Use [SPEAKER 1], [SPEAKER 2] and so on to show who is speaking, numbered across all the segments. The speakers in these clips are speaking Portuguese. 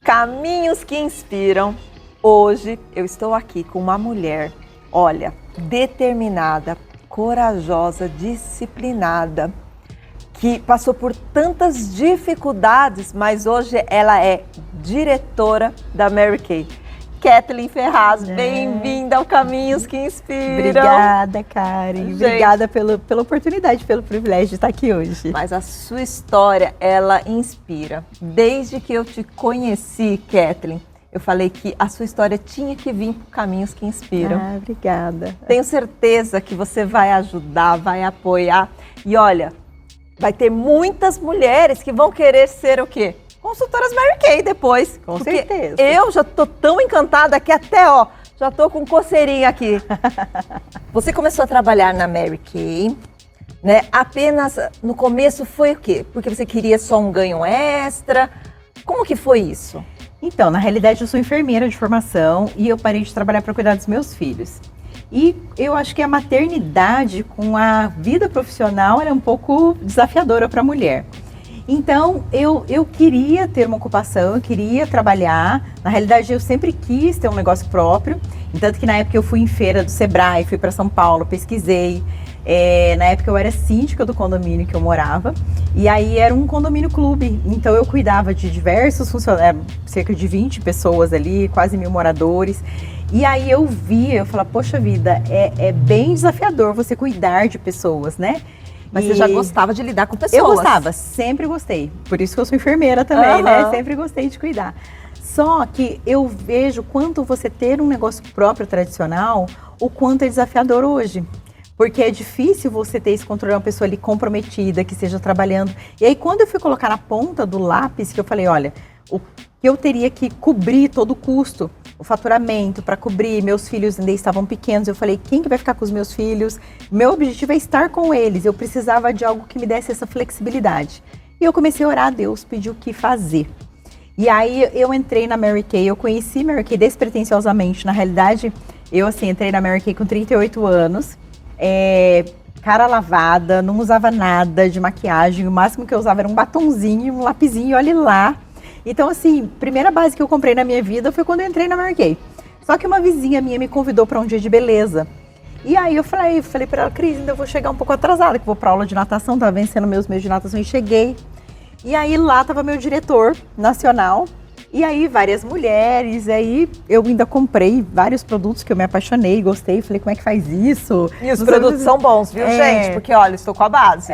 [SPEAKER 1] Caminhos que inspiram. Hoje eu estou aqui com uma mulher, olha, determinada, corajosa, disciplinada, que passou por tantas dificuldades, mas hoje ela é diretora da Mary Kay. Kathleen Ferraz, bem-vinda ao Caminhos que Inspiram.
[SPEAKER 2] Obrigada, Karen. Obrigada pela oportunidade, pelo privilégio de estar aqui hoje.
[SPEAKER 1] Mas a sua história, ela inspira. Desde que eu te conheci, Kathleen, eu falei que a sua história tinha que vir para Caminhos que Inspiram.
[SPEAKER 2] Ah, obrigada.
[SPEAKER 1] Tenho certeza que você vai ajudar, vai apoiar. E olha, vai ter muitas mulheres que vão querer ser o quê? Consultoras Mary Kay depois.
[SPEAKER 2] Com certeza.
[SPEAKER 1] Eu já tô tão encantada que até, já tô com coceirinha aqui. Você começou a trabalhar na Mary Kay, né? Apenas no começo foi o quê? Porque você queria só um ganho extra? Como que foi isso?
[SPEAKER 2] Então, na realidade, eu sou enfermeira de formação e eu parei de trabalhar para cuidar dos meus filhos. E eu acho que a maternidade com a vida profissional ela é um pouco desafiadora para a mulher. Então, eu queria ter uma ocupação, eu queria trabalhar. Na realidade, eu sempre quis ter um negócio próprio. Tanto que na época eu fui em feira do Sebrae, fui para São Paulo, pesquisei. Na época eu era síndica do condomínio que eu morava. E aí era um condomínio clube. Então eu cuidava de diversos funcionários, cerca de 20 pessoas ali, quase 1000 moradores. E aí eu falava, poxa vida, é bem desafiador você cuidar de pessoas, né?
[SPEAKER 1] Mas você já gostava de lidar com pessoas?
[SPEAKER 2] Eu gostava, sempre gostei. Por isso que eu sou enfermeira também, né? Sempre gostei de cuidar. Só que eu vejo quanto você ter um negócio próprio tradicional, o quanto é desafiador hoje. Porque é difícil você ter esse controle de uma pessoa ali comprometida, que esteja trabalhando. E aí quando eu fui colocar na ponta do lápis, que eu falei, olha, eu teria que cobrir todo o custo, o faturamento para cobrir, meus filhos ainda estavam pequenos, eu falei, quem que vai ficar com os meus filhos? Meu objetivo é estar com eles, eu precisava de algo que me desse essa flexibilidade. E eu comecei a orar a Deus, pedir o que fazer. E aí eu entrei na Mary Kay, eu conheci Mary Kay despretensiosamente, na realidade, eu entrei na Mary Kay com 38 anos, cara lavada, não usava nada de maquiagem, o máximo que eu usava era um batonzinho, um lapisinho, olhe lá. Então, primeira base que eu comprei na minha vida foi quando eu entrei na Mary Kay. Só que uma vizinha minha me convidou para um dia de beleza. E aí eu falei para ela, Cris, ainda vou chegar um pouco atrasada, que eu vou para aula de natação, tava vencendo meus meios de natação e cheguei. E aí lá tava meu diretor nacional, e aí várias mulheres, aí eu ainda comprei vários produtos que eu me apaixonei, gostei, falei, como é que faz isso?
[SPEAKER 1] E os produtos são bons, viu, gente? Porque, olha, estou com a base.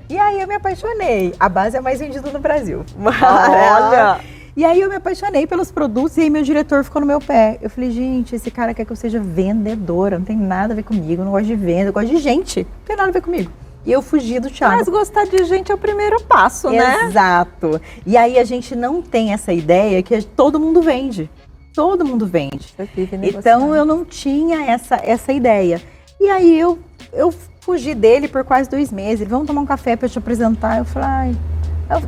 [SPEAKER 2] E aí eu me apaixonei. A base é a mais vendida no Brasil.
[SPEAKER 1] Olha!
[SPEAKER 2] E aí eu me apaixonei pelos produtos e aí meu diretor ficou no meu pé. Eu falei, gente, esse cara quer que eu seja vendedora, não tem nada a ver comigo, eu não gosto de venda, eu gosto de gente, não tem nada a ver comigo. E eu fugi do Thiago.
[SPEAKER 1] Mas gostar de gente é o primeiro passo, né?
[SPEAKER 2] Exato. E aí a gente não tem essa ideia que todo mundo vende. Todo mundo vende. Então eu não tinha essa ideia. E aí eu fugi dele por quase 2 meses. Vamos tomar um café para eu te apresentar. Eu falei,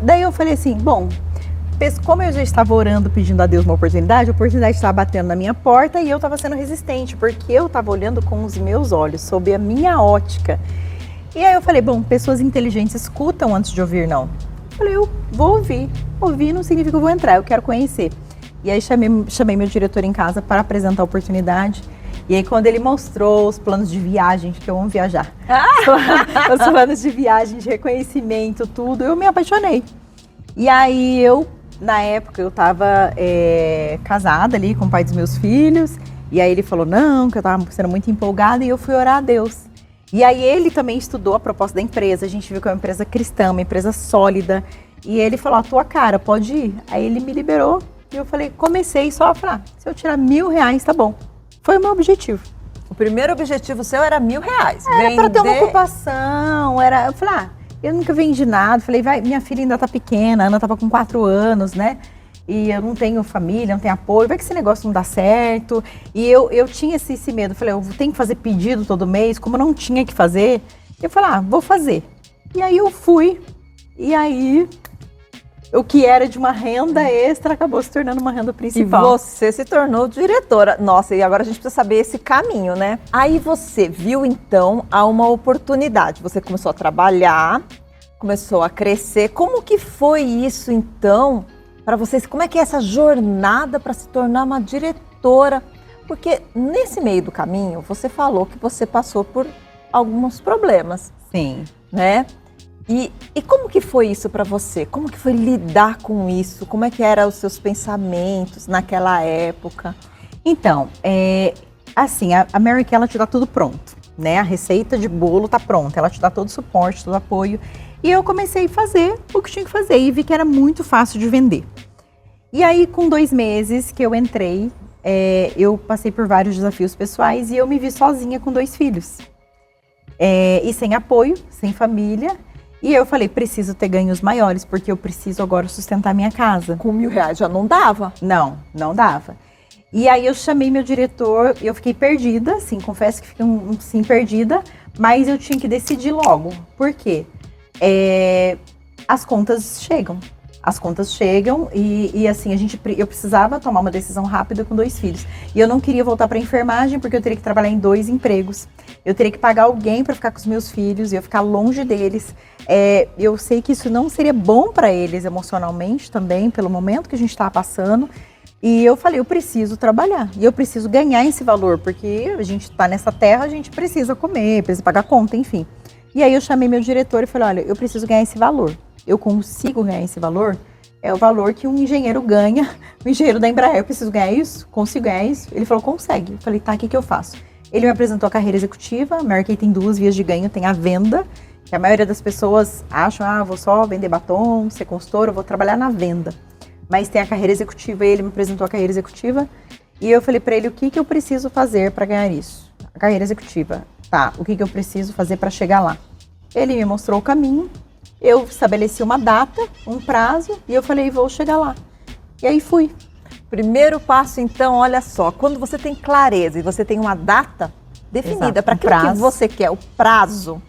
[SPEAKER 2] daí eu falei assim, bom, como eu já estava orando, pedindo a Deus uma oportunidade, a oportunidade estava batendo na minha porta e eu estava sendo resistente, porque eu estava olhando com os meus olhos, sob a minha ótica. E aí eu falei, bom, pessoas inteligentes escutam antes de ouvir, não. Eu falei, eu vou ouvir. Ouvir não significa que eu vou entrar, eu quero conhecer. E aí chamei meu diretor em casa para apresentar a oportunidade. E aí quando ele mostrou os planos de viagem, que eu amo viajar, os planos de viagem, de reconhecimento, tudo, eu me apaixonei. E aí na época eu estava casada ali com o pai dos meus filhos. E aí ele falou, não, que eu estava sendo muito empolgada e eu fui orar a Deus. E aí ele também estudou a proposta da empresa, a gente viu que é uma empresa cristã, uma empresa sólida. E ele falou, a tua cara, pode ir. Aí ele me liberou e eu falei, comecei só a falar, se eu tirar R$1.000, tá bom. Foi o meu objetivo.
[SPEAKER 1] O primeiro objetivo seu era R$1.000.
[SPEAKER 2] Era para ter uma ocupação, eu falei, eu nunca vendi nada. Falei, minha filha ainda tá pequena, a Ana tava com 4 anos, né? E eu não tenho família, não tenho apoio, vai que esse negócio não dá certo. E eu tinha esse medo, falei, eu tenho que fazer pedido todo mês, como eu não tinha que fazer, eu falei, vou fazer. E aí eu fui, e aí o que era de uma renda extra acabou se tornando uma renda principal.
[SPEAKER 1] E você se tornou diretora. Nossa, e agora a gente precisa saber esse caminho, né? Aí você viu então uma oportunidade, você começou a trabalhar, começou a crescer. Como que foi isso então? para vocês, como é que é essa jornada para se tornar uma diretora? Porque nesse meio do caminho, você falou que você passou por alguns problemas.
[SPEAKER 2] Sim.
[SPEAKER 1] Né? E como que foi isso para você? Como que foi lidar com isso? Como é que eram os seus pensamentos naquela época?
[SPEAKER 2] Então, assim, a Mary Kay, ela te dá tudo pronto, né? A receita de bolo tá pronta, ela te dá todo o suporte, todo o apoio. E eu comecei a fazer o que tinha que fazer e vi que era muito fácil de vender. E aí, com 2 meses que eu entrei, eu passei por vários desafios pessoais e eu me vi sozinha com 2 filhos. E sem apoio, sem família. E eu falei, preciso ter ganhos maiores, porque eu preciso agora sustentar minha casa.
[SPEAKER 1] Com R$1.000 já não dava?
[SPEAKER 2] Não dava. E aí eu chamei meu diretor, eu fiquei perdida, sim, confesso que fiquei sim perdida, mas eu tinha que decidir logo. Por quê? As contas chegam. As contas chegam e assim, eu precisava tomar uma decisão rápida com 2 filhos. E eu não queria voltar para a enfermagem, porque eu teria que trabalhar em 2 empregos. Eu teria que pagar alguém para ficar com os meus filhos, e eu ficar longe deles. Eu sei que isso não seria bom para eles emocionalmente também, pelo momento que a gente estava passando. E eu falei, eu preciso trabalhar, e eu preciso ganhar esse valor, porque a gente está nessa terra, a gente precisa comer, precisa pagar conta, enfim. E aí eu chamei meu diretor e falei, olha, eu preciso ganhar esse valor. Eu consigo ganhar esse valor? É o valor que um engenheiro ganha, o engenheiro da Embraer. Eu preciso ganhar isso? Consigo ganhar isso? Ele falou, consegue. Eu falei, tá, o que eu faço? Ele me apresentou a carreira executiva. A Mary Kay tem 2 vias de ganho. Tem a venda, que a maioria das pessoas acham, vou só vender batom, ser consultora, eu vou trabalhar na venda. Mas tem a carreira executiva, e ele me apresentou a carreira executiva. E eu falei para ele, o que eu preciso fazer para ganhar isso? A carreira executiva. Tá, o que eu preciso fazer para chegar lá? Ele me mostrou o caminho. Eu estabeleci uma data, um prazo, e eu falei, vou chegar lá. E aí fui.
[SPEAKER 1] Primeiro passo, então, olha só, quando você tem clareza e você tem uma data definida para aquilo que você quer, o prazo.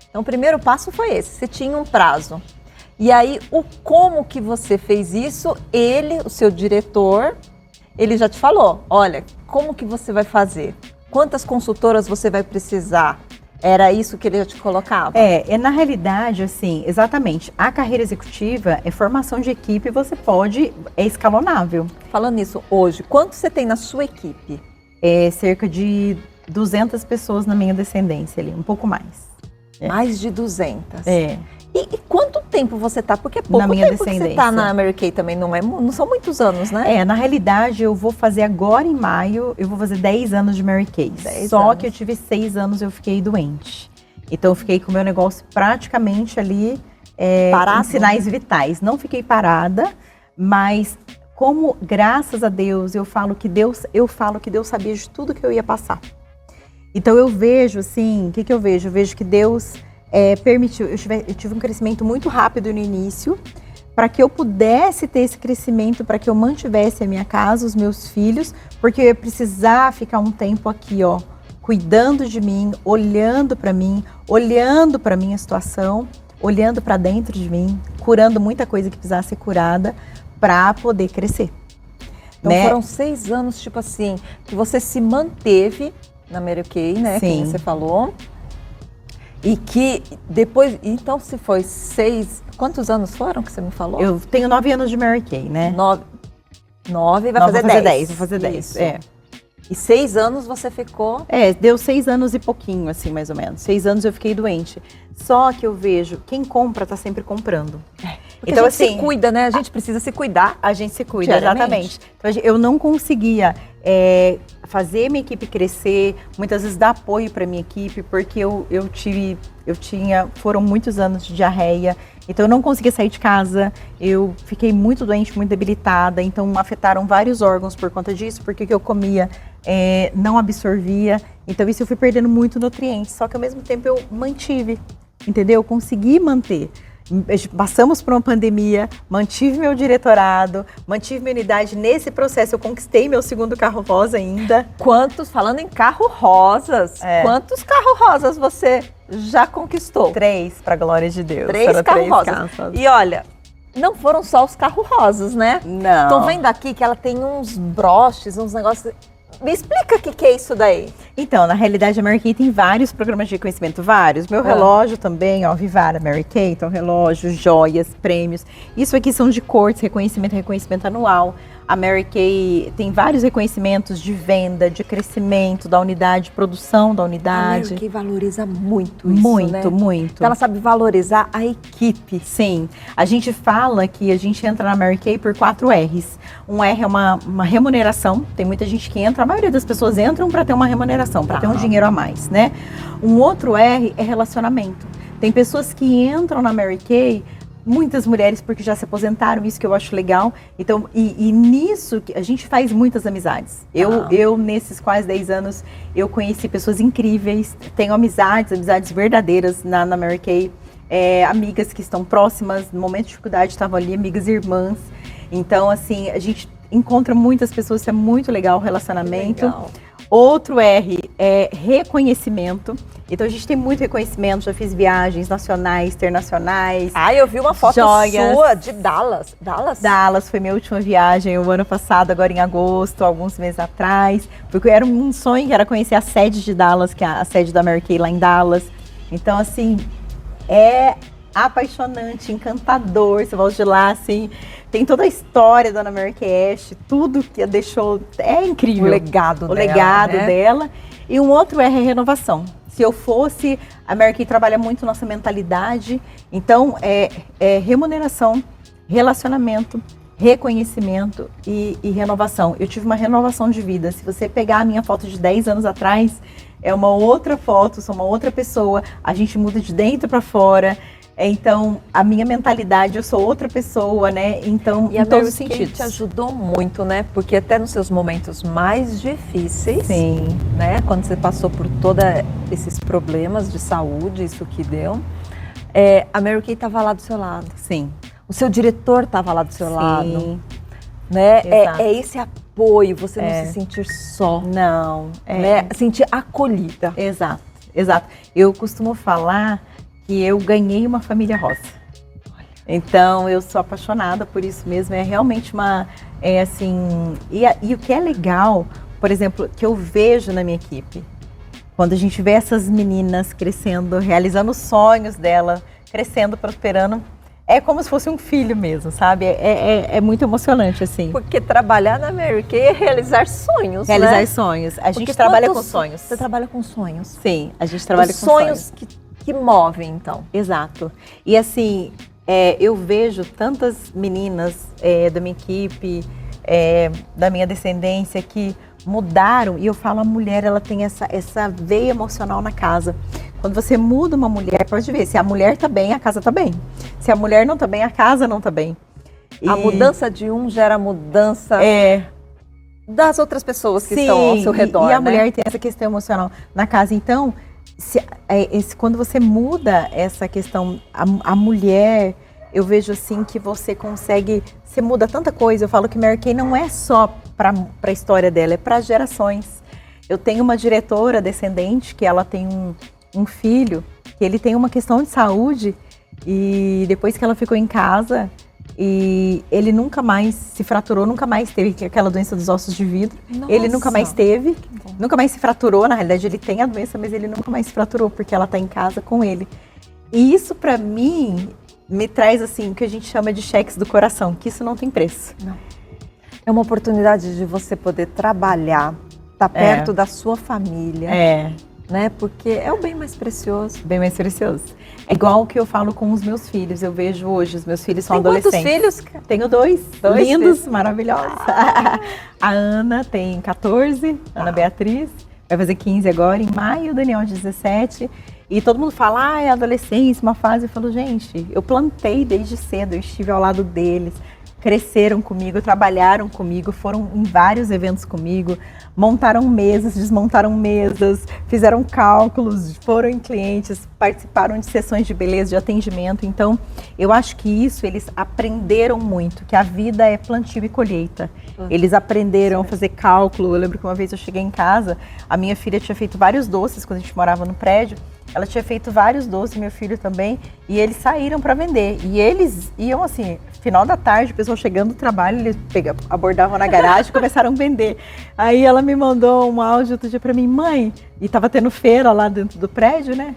[SPEAKER 1] Então, o primeiro passo foi esse, você tinha um prazo. E aí, como que você fez isso, ele, o seu diretor, ele já te falou, olha, como que você vai fazer? Quantas consultoras você vai precisar? Era isso que ele já te colocava?
[SPEAKER 2] Na realidade, assim, exatamente. A carreira executiva é formação de equipe, é escalonável.
[SPEAKER 1] Falando nisso, hoje, quanto você tem na sua equipe?
[SPEAKER 2] Cerca de 200 pessoas na minha descendência ali, um pouco mais.
[SPEAKER 1] Mais de 200? E quanto tempo você tá? Porque é pouco
[SPEAKER 2] na minha
[SPEAKER 1] tempo que você tá na Mary Kay também, não são muitos anos, né?
[SPEAKER 2] Na realidade, eu vou fazer agora em maio, eu vou fazer 10 anos de Mary Kay. Só que eu tive 6 anos, eu fiquei doente. Então eu fiquei com o meu negócio praticamente ali em sinais vitais. Não fiquei parada, mas como, graças a Deus, eu falo que Deus sabia de tudo que eu ia passar. Então eu vejo assim, o que eu vejo? Eu vejo que Deus permitiu, eu tive um crescimento muito rápido no início, para que eu pudesse ter esse crescimento, para que eu mantivesse a minha casa, os meus filhos, porque eu ia precisar ficar um tempo aqui, cuidando de mim, olhando para minha situação, olhando para dentro de mim, curando muita coisa que precisasse ser curada, para poder crescer.
[SPEAKER 1] Então foram 6 anos, tipo assim, que você se manteve na Mary Kay, né?
[SPEAKER 2] Sim.
[SPEAKER 1] Que você falou. E que depois, então se foi 6, quantos anos foram que você me falou?
[SPEAKER 2] Eu tenho 9 anos de Mary Kay, né?
[SPEAKER 1] 9, vai fazer 10.
[SPEAKER 2] Vou fazer 10,
[SPEAKER 1] E 6 anos você ficou?
[SPEAKER 2] Deu 6 anos e pouquinho, assim, mais ou menos. 6 anos eu fiquei doente. Só que eu vejo, quem compra tá sempre comprando.
[SPEAKER 1] Porque então, a gente se cuida, né? A gente precisa se cuidar.
[SPEAKER 2] A gente se cuida, exatamente. Então, eu não conseguia fazer minha equipe crescer, muitas vezes dar apoio para minha equipe, porque foram muitos anos de diarreia, então eu não conseguia sair de casa, eu fiquei muito doente, muito debilitada, então afetaram vários órgãos por conta disso, porque o que eu comia não absorvia, então isso eu fui perdendo muito nutrientes, só que ao mesmo tempo eu mantive, entendeu? Eu consegui manter. Passamos por uma pandemia, mantive meu diretorado, mantive minha unidade. Nesse processo eu conquistei meu 2º carro rosa ainda.
[SPEAKER 1] Falando em carro rosas, quantos carros rosas você já conquistou?
[SPEAKER 2] 3, para a glória de Deus.
[SPEAKER 1] 3 carros rosas. E olha, não foram só os carros rosas, né?
[SPEAKER 2] Não.
[SPEAKER 1] Tô vendo aqui que ela tem uns broches, uns negócios. Me explica o que é isso daí.
[SPEAKER 2] Então, na realidade, a Mary Kay tem vários programas de reconhecimento, vários. Meu relógio também, ó, Vivara Mary Kay, então relógio, joias, prêmios. Isso aqui são de cortes, reconhecimento anual. A Mary Kay tem vários reconhecimentos de venda, de crescimento da unidade, de produção da unidade.
[SPEAKER 1] A Mary Kay valoriza muito isso,
[SPEAKER 2] Muito,
[SPEAKER 1] né?
[SPEAKER 2] muito.
[SPEAKER 1] Então ela sabe valorizar a equipe.
[SPEAKER 2] Sim, a gente fala que a gente entra na Mary Kay por 4 R's. Um R é uma remuneração, tem muita gente que entra, a maioria das pessoas entram para ter uma remuneração, para ter um dinheiro a mais, né? Um outro R é relacionamento. Tem pessoas que entram na Mary Kay, muitas mulheres porque já se aposentaram, isso que eu acho legal. Então, e nisso a gente faz muitas amizades. Eu nesses quase 10 anos, eu conheci pessoas incríveis, tenho amizades verdadeiras na Mary Kay. Amigas que estão próximas, no momento de dificuldade estavam ali, amigas e irmãs. Então, assim, a gente encontra muitas pessoas, isso é muito legal, o relacionamento.
[SPEAKER 1] Legal.
[SPEAKER 2] Outro R é reconhecimento. Então a gente tem muito reconhecimento, já fiz viagens nacionais, internacionais.
[SPEAKER 1] Eu vi uma foto
[SPEAKER 2] joias.
[SPEAKER 1] sua de Dallas.
[SPEAKER 2] Dallas foi minha última viagem o ano passado, agora em agosto, alguns meses atrás. Porque era um sonho que era conhecer a sede de Dallas, que é a sede da Mary Kay lá em Dallas. Então, assim, é apaixonante, encantador. Você volta de lá, assim, tem toda a história da Ana Mary Kay Ash, tudo que a deixou, é incrível.
[SPEAKER 1] O legado
[SPEAKER 2] dela. E um outro R é renovação. Se eu fosse, a Mary Kay trabalha muito nossa mentalidade, então é remuneração, relacionamento, reconhecimento e renovação. Eu tive uma renovação de vida. Se você pegar a minha foto de 10 anos atrás, é uma outra foto, sou uma outra pessoa, a gente muda de dentro para fora. Então, a minha mentalidade, eu sou outra pessoa, né? Então,
[SPEAKER 1] e
[SPEAKER 2] em todos os
[SPEAKER 1] sentidos.
[SPEAKER 2] sentidos.
[SPEAKER 1] Te ajudou muito, né? Porque até nos seus momentos mais difíceis,
[SPEAKER 2] sim,
[SPEAKER 1] né? Quando você passou por todos esses problemas de saúde, isso que deu, a Mary Kay estava lá do seu lado.
[SPEAKER 2] Sim.
[SPEAKER 1] O seu diretor estava lá do seu
[SPEAKER 2] sim.
[SPEAKER 1] lado. Né? É esse apoio, você não se sentir só.
[SPEAKER 2] Não.
[SPEAKER 1] Né? Sentir acolhida.
[SPEAKER 2] Exato, exato. Eu costumo falar que eu ganhei uma família rosa. Então, eu sou apaixonada por isso mesmo. É realmente assim... E o que é legal, por exemplo, que eu vejo na minha equipe, quando a gente vê essas meninas crescendo, realizando os sonhos dela, crescendo, prosperando, é como se fosse um filho mesmo, sabe? É muito emocionante, assim.
[SPEAKER 1] Porque trabalhar na Mary Kay é realizar sonhos,
[SPEAKER 2] Realizar sonhos. A gente trabalha com sonhos.
[SPEAKER 1] Você trabalha com sonhos.
[SPEAKER 2] Sim, a gente trabalha com sonhos.
[SPEAKER 1] Que movem, então.
[SPEAKER 2] Exato. E assim, eu vejo tantas meninas da minha equipe, da minha descendência, que mudaram. E eu falo, a mulher, ela tem essa veia emocional na casa. Quando você muda uma mulher, pode ver, se a mulher tá bem, a casa tá bem. Se a mulher não tá bem, a casa não tá bem.
[SPEAKER 1] A mudança de um gera mudança das outras pessoas que estão ao seu redor.
[SPEAKER 2] E a mulher tem essa questão emocional na casa. Então, quando você muda essa questão, a mulher, eu vejo assim que você muda tanta coisa. Eu falo que Mary Kay não é só para a história dela, é para gerações. Eu tenho uma diretora descendente que ela tem um filho, que ele tem uma questão de saúde e depois que ela ficou em casa, e ele nunca mais se fraturou, nunca mais teve aquela doença dos ossos de vidro. Nossa. Ele nunca mais teve, nunca mais se fraturou. Na realidade, ele tem a doença, mas ele nunca mais se fraturou, porque ela está em casa com ele. E isso, para mim, me traz assim, o que a gente chama de cheques do coração, que isso não tem preço.
[SPEAKER 1] Não. É uma oportunidade de você poder trabalhar, estar perto da sua família. Né? Porque é o bem mais precioso.
[SPEAKER 2] Bem mais precioso. É igual o que eu falo com os meus filhos. Eu vejo hoje, os meus filhos são adolescentes.
[SPEAKER 1] Tem quantos filhos?
[SPEAKER 2] Tenho dois lindos,
[SPEAKER 1] filhos.
[SPEAKER 2] Maravilhosos. A Ana tem 14, Ana Beatriz, vai fazer 15 agora, em maio, o Daniel 17. E todo mundo fala, é adolescência, uma fase. Eu falo, gente, eu plantei desde cedo, eu estive ao lado deles. Cresceram comigo, trabalharam comigo, foram em vários eventos comigo, montaram mesas, desmontaram mesas, fizeram cálculos, foram em clientes, participaram de sessões de beleza, de atendimento. Então, eu acho que isso eles aprenderam muito, que a vida é plantio e colheita. Eles aprenderam a fazer cálculo. Eu lembro que uma vez eu cheguei em casa, a minha filha tinha feito vários doces quando a gente morava no prédio. Ela tinha feito vários doces, meu filho também, e eles saíram para vender. E eles iam assim, final da tarde, o pessoal chegando do trabalho, eles abordavam na garagem e começaram a vender. Aí ela me mandou um áudio outro dia pra mim, mãe, e tava tendo feira lá dentro do prédio, né?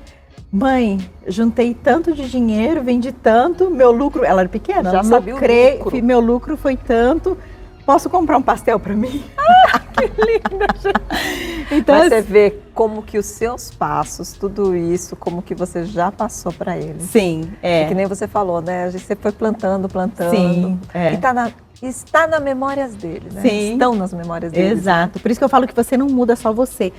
[SPEAKER 2] Mãe, juntei tanto de dinheiro, vendi tanto, meu lucro, ela era pequena,
[SPEAKER 1] já sabia o lucro.
[SPEAKER 2] Meu lucro foi tanto, posso comprar um pastel pra mim? Que linda, gente. Então,
[SPEAKER 1] mas você vê como que os seus passos, tudo isso, como que você já passou para eles.
[SPEAKER 2] Sim,
[SPEAKER 1] é. Que nem você falou, né? Você foi plantando.
[SPEAKER 2] Sim, é.
[SPEAKER 1] E está nas memórias dele, né?
[SPEAKER 2] Sim.
[SPEAKER 1] Estão nas memórias dele.
[SPEAKER 2] Exato. Por isso que eu falo que você não muda só você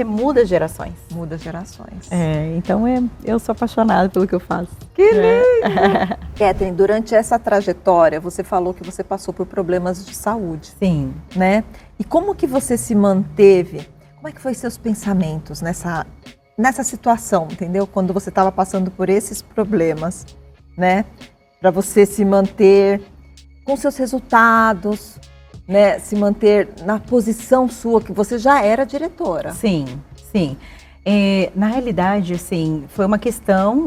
[SPEAKER 2] muda gerações.
[SPEAKER 1] Muda gerações.
[SPEAKER 2] Então eu sou apaixonada pelo que eu faço.
[SPEAKER 1] Que lindo! Catherine, durante essa trajetória, você falou que você passou por problemas de saúde.
[SPEAKER 2] Sim.
[SPEAKER 1] Né? E como que você se manteve? Como é que foram seus pensamentos nessa situação, entendeu? Quando você estava passando por esses problemas, né? Para você se manter com seus resultados, né? Se manter na posição sua, que você já era diretora.
[SPEAKER 2] Sim, sim. Na realidade, assim, foi uma questão,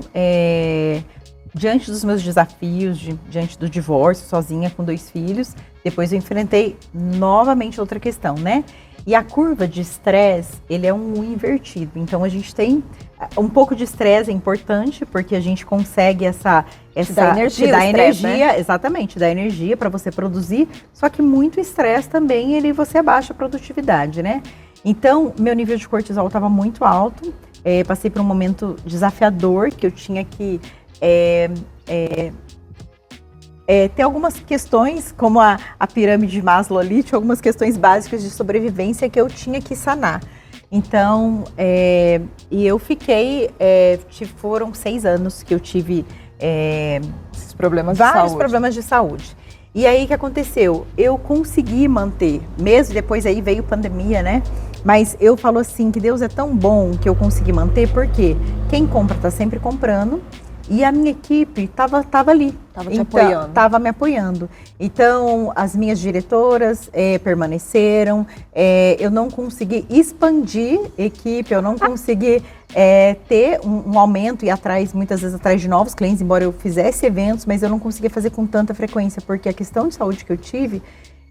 [SPEAKER 2] diante dos meus desafios, diante do divórcio, sozinha com 2 filhos, depois eu enfrentei novamente outra questão, né? E a curva de estresse, ele é um invertido. Então, a gente tem um pouco de estresse, é importante, porque a gente consegue te dá energia, né? Exatamente, dá energia para você produzir. Só que muito estresse também, você abaixa a produtividade, né? Então, meu nível de cortisol estava muito alto. Passei por um momento desafiador, que eu tinha que ter algumas questões, como a pirâmide de Maslow ali, tinha algumas questões básicas de sobrevivência que eu tinha que sanar. Então, e eu fiquei, foram 6 anos que eu tive
[SPEAKER 1] esses problemas
[SPEAKER 2] vários problemas de saúde. E aí, o que aconteceu? Eu consegui manter, mesmo depois aí veio pandemia, né? Mas eu falo assim, que Deus é tão bom que eu consegui manter, porque quem compra tá sempre comprando. E a minha equipe estava ali. Estava me apoiando. Então, as minhas diretoras permaneceram. Eu não consegui expandir equipe, eu não consegui ter um aumento e muitas vezes atrás de novos clientes, embora eu fizesse eventos, mas eu não conseguia fazer com tanta frequência, porque a questão de saúde que eu tive,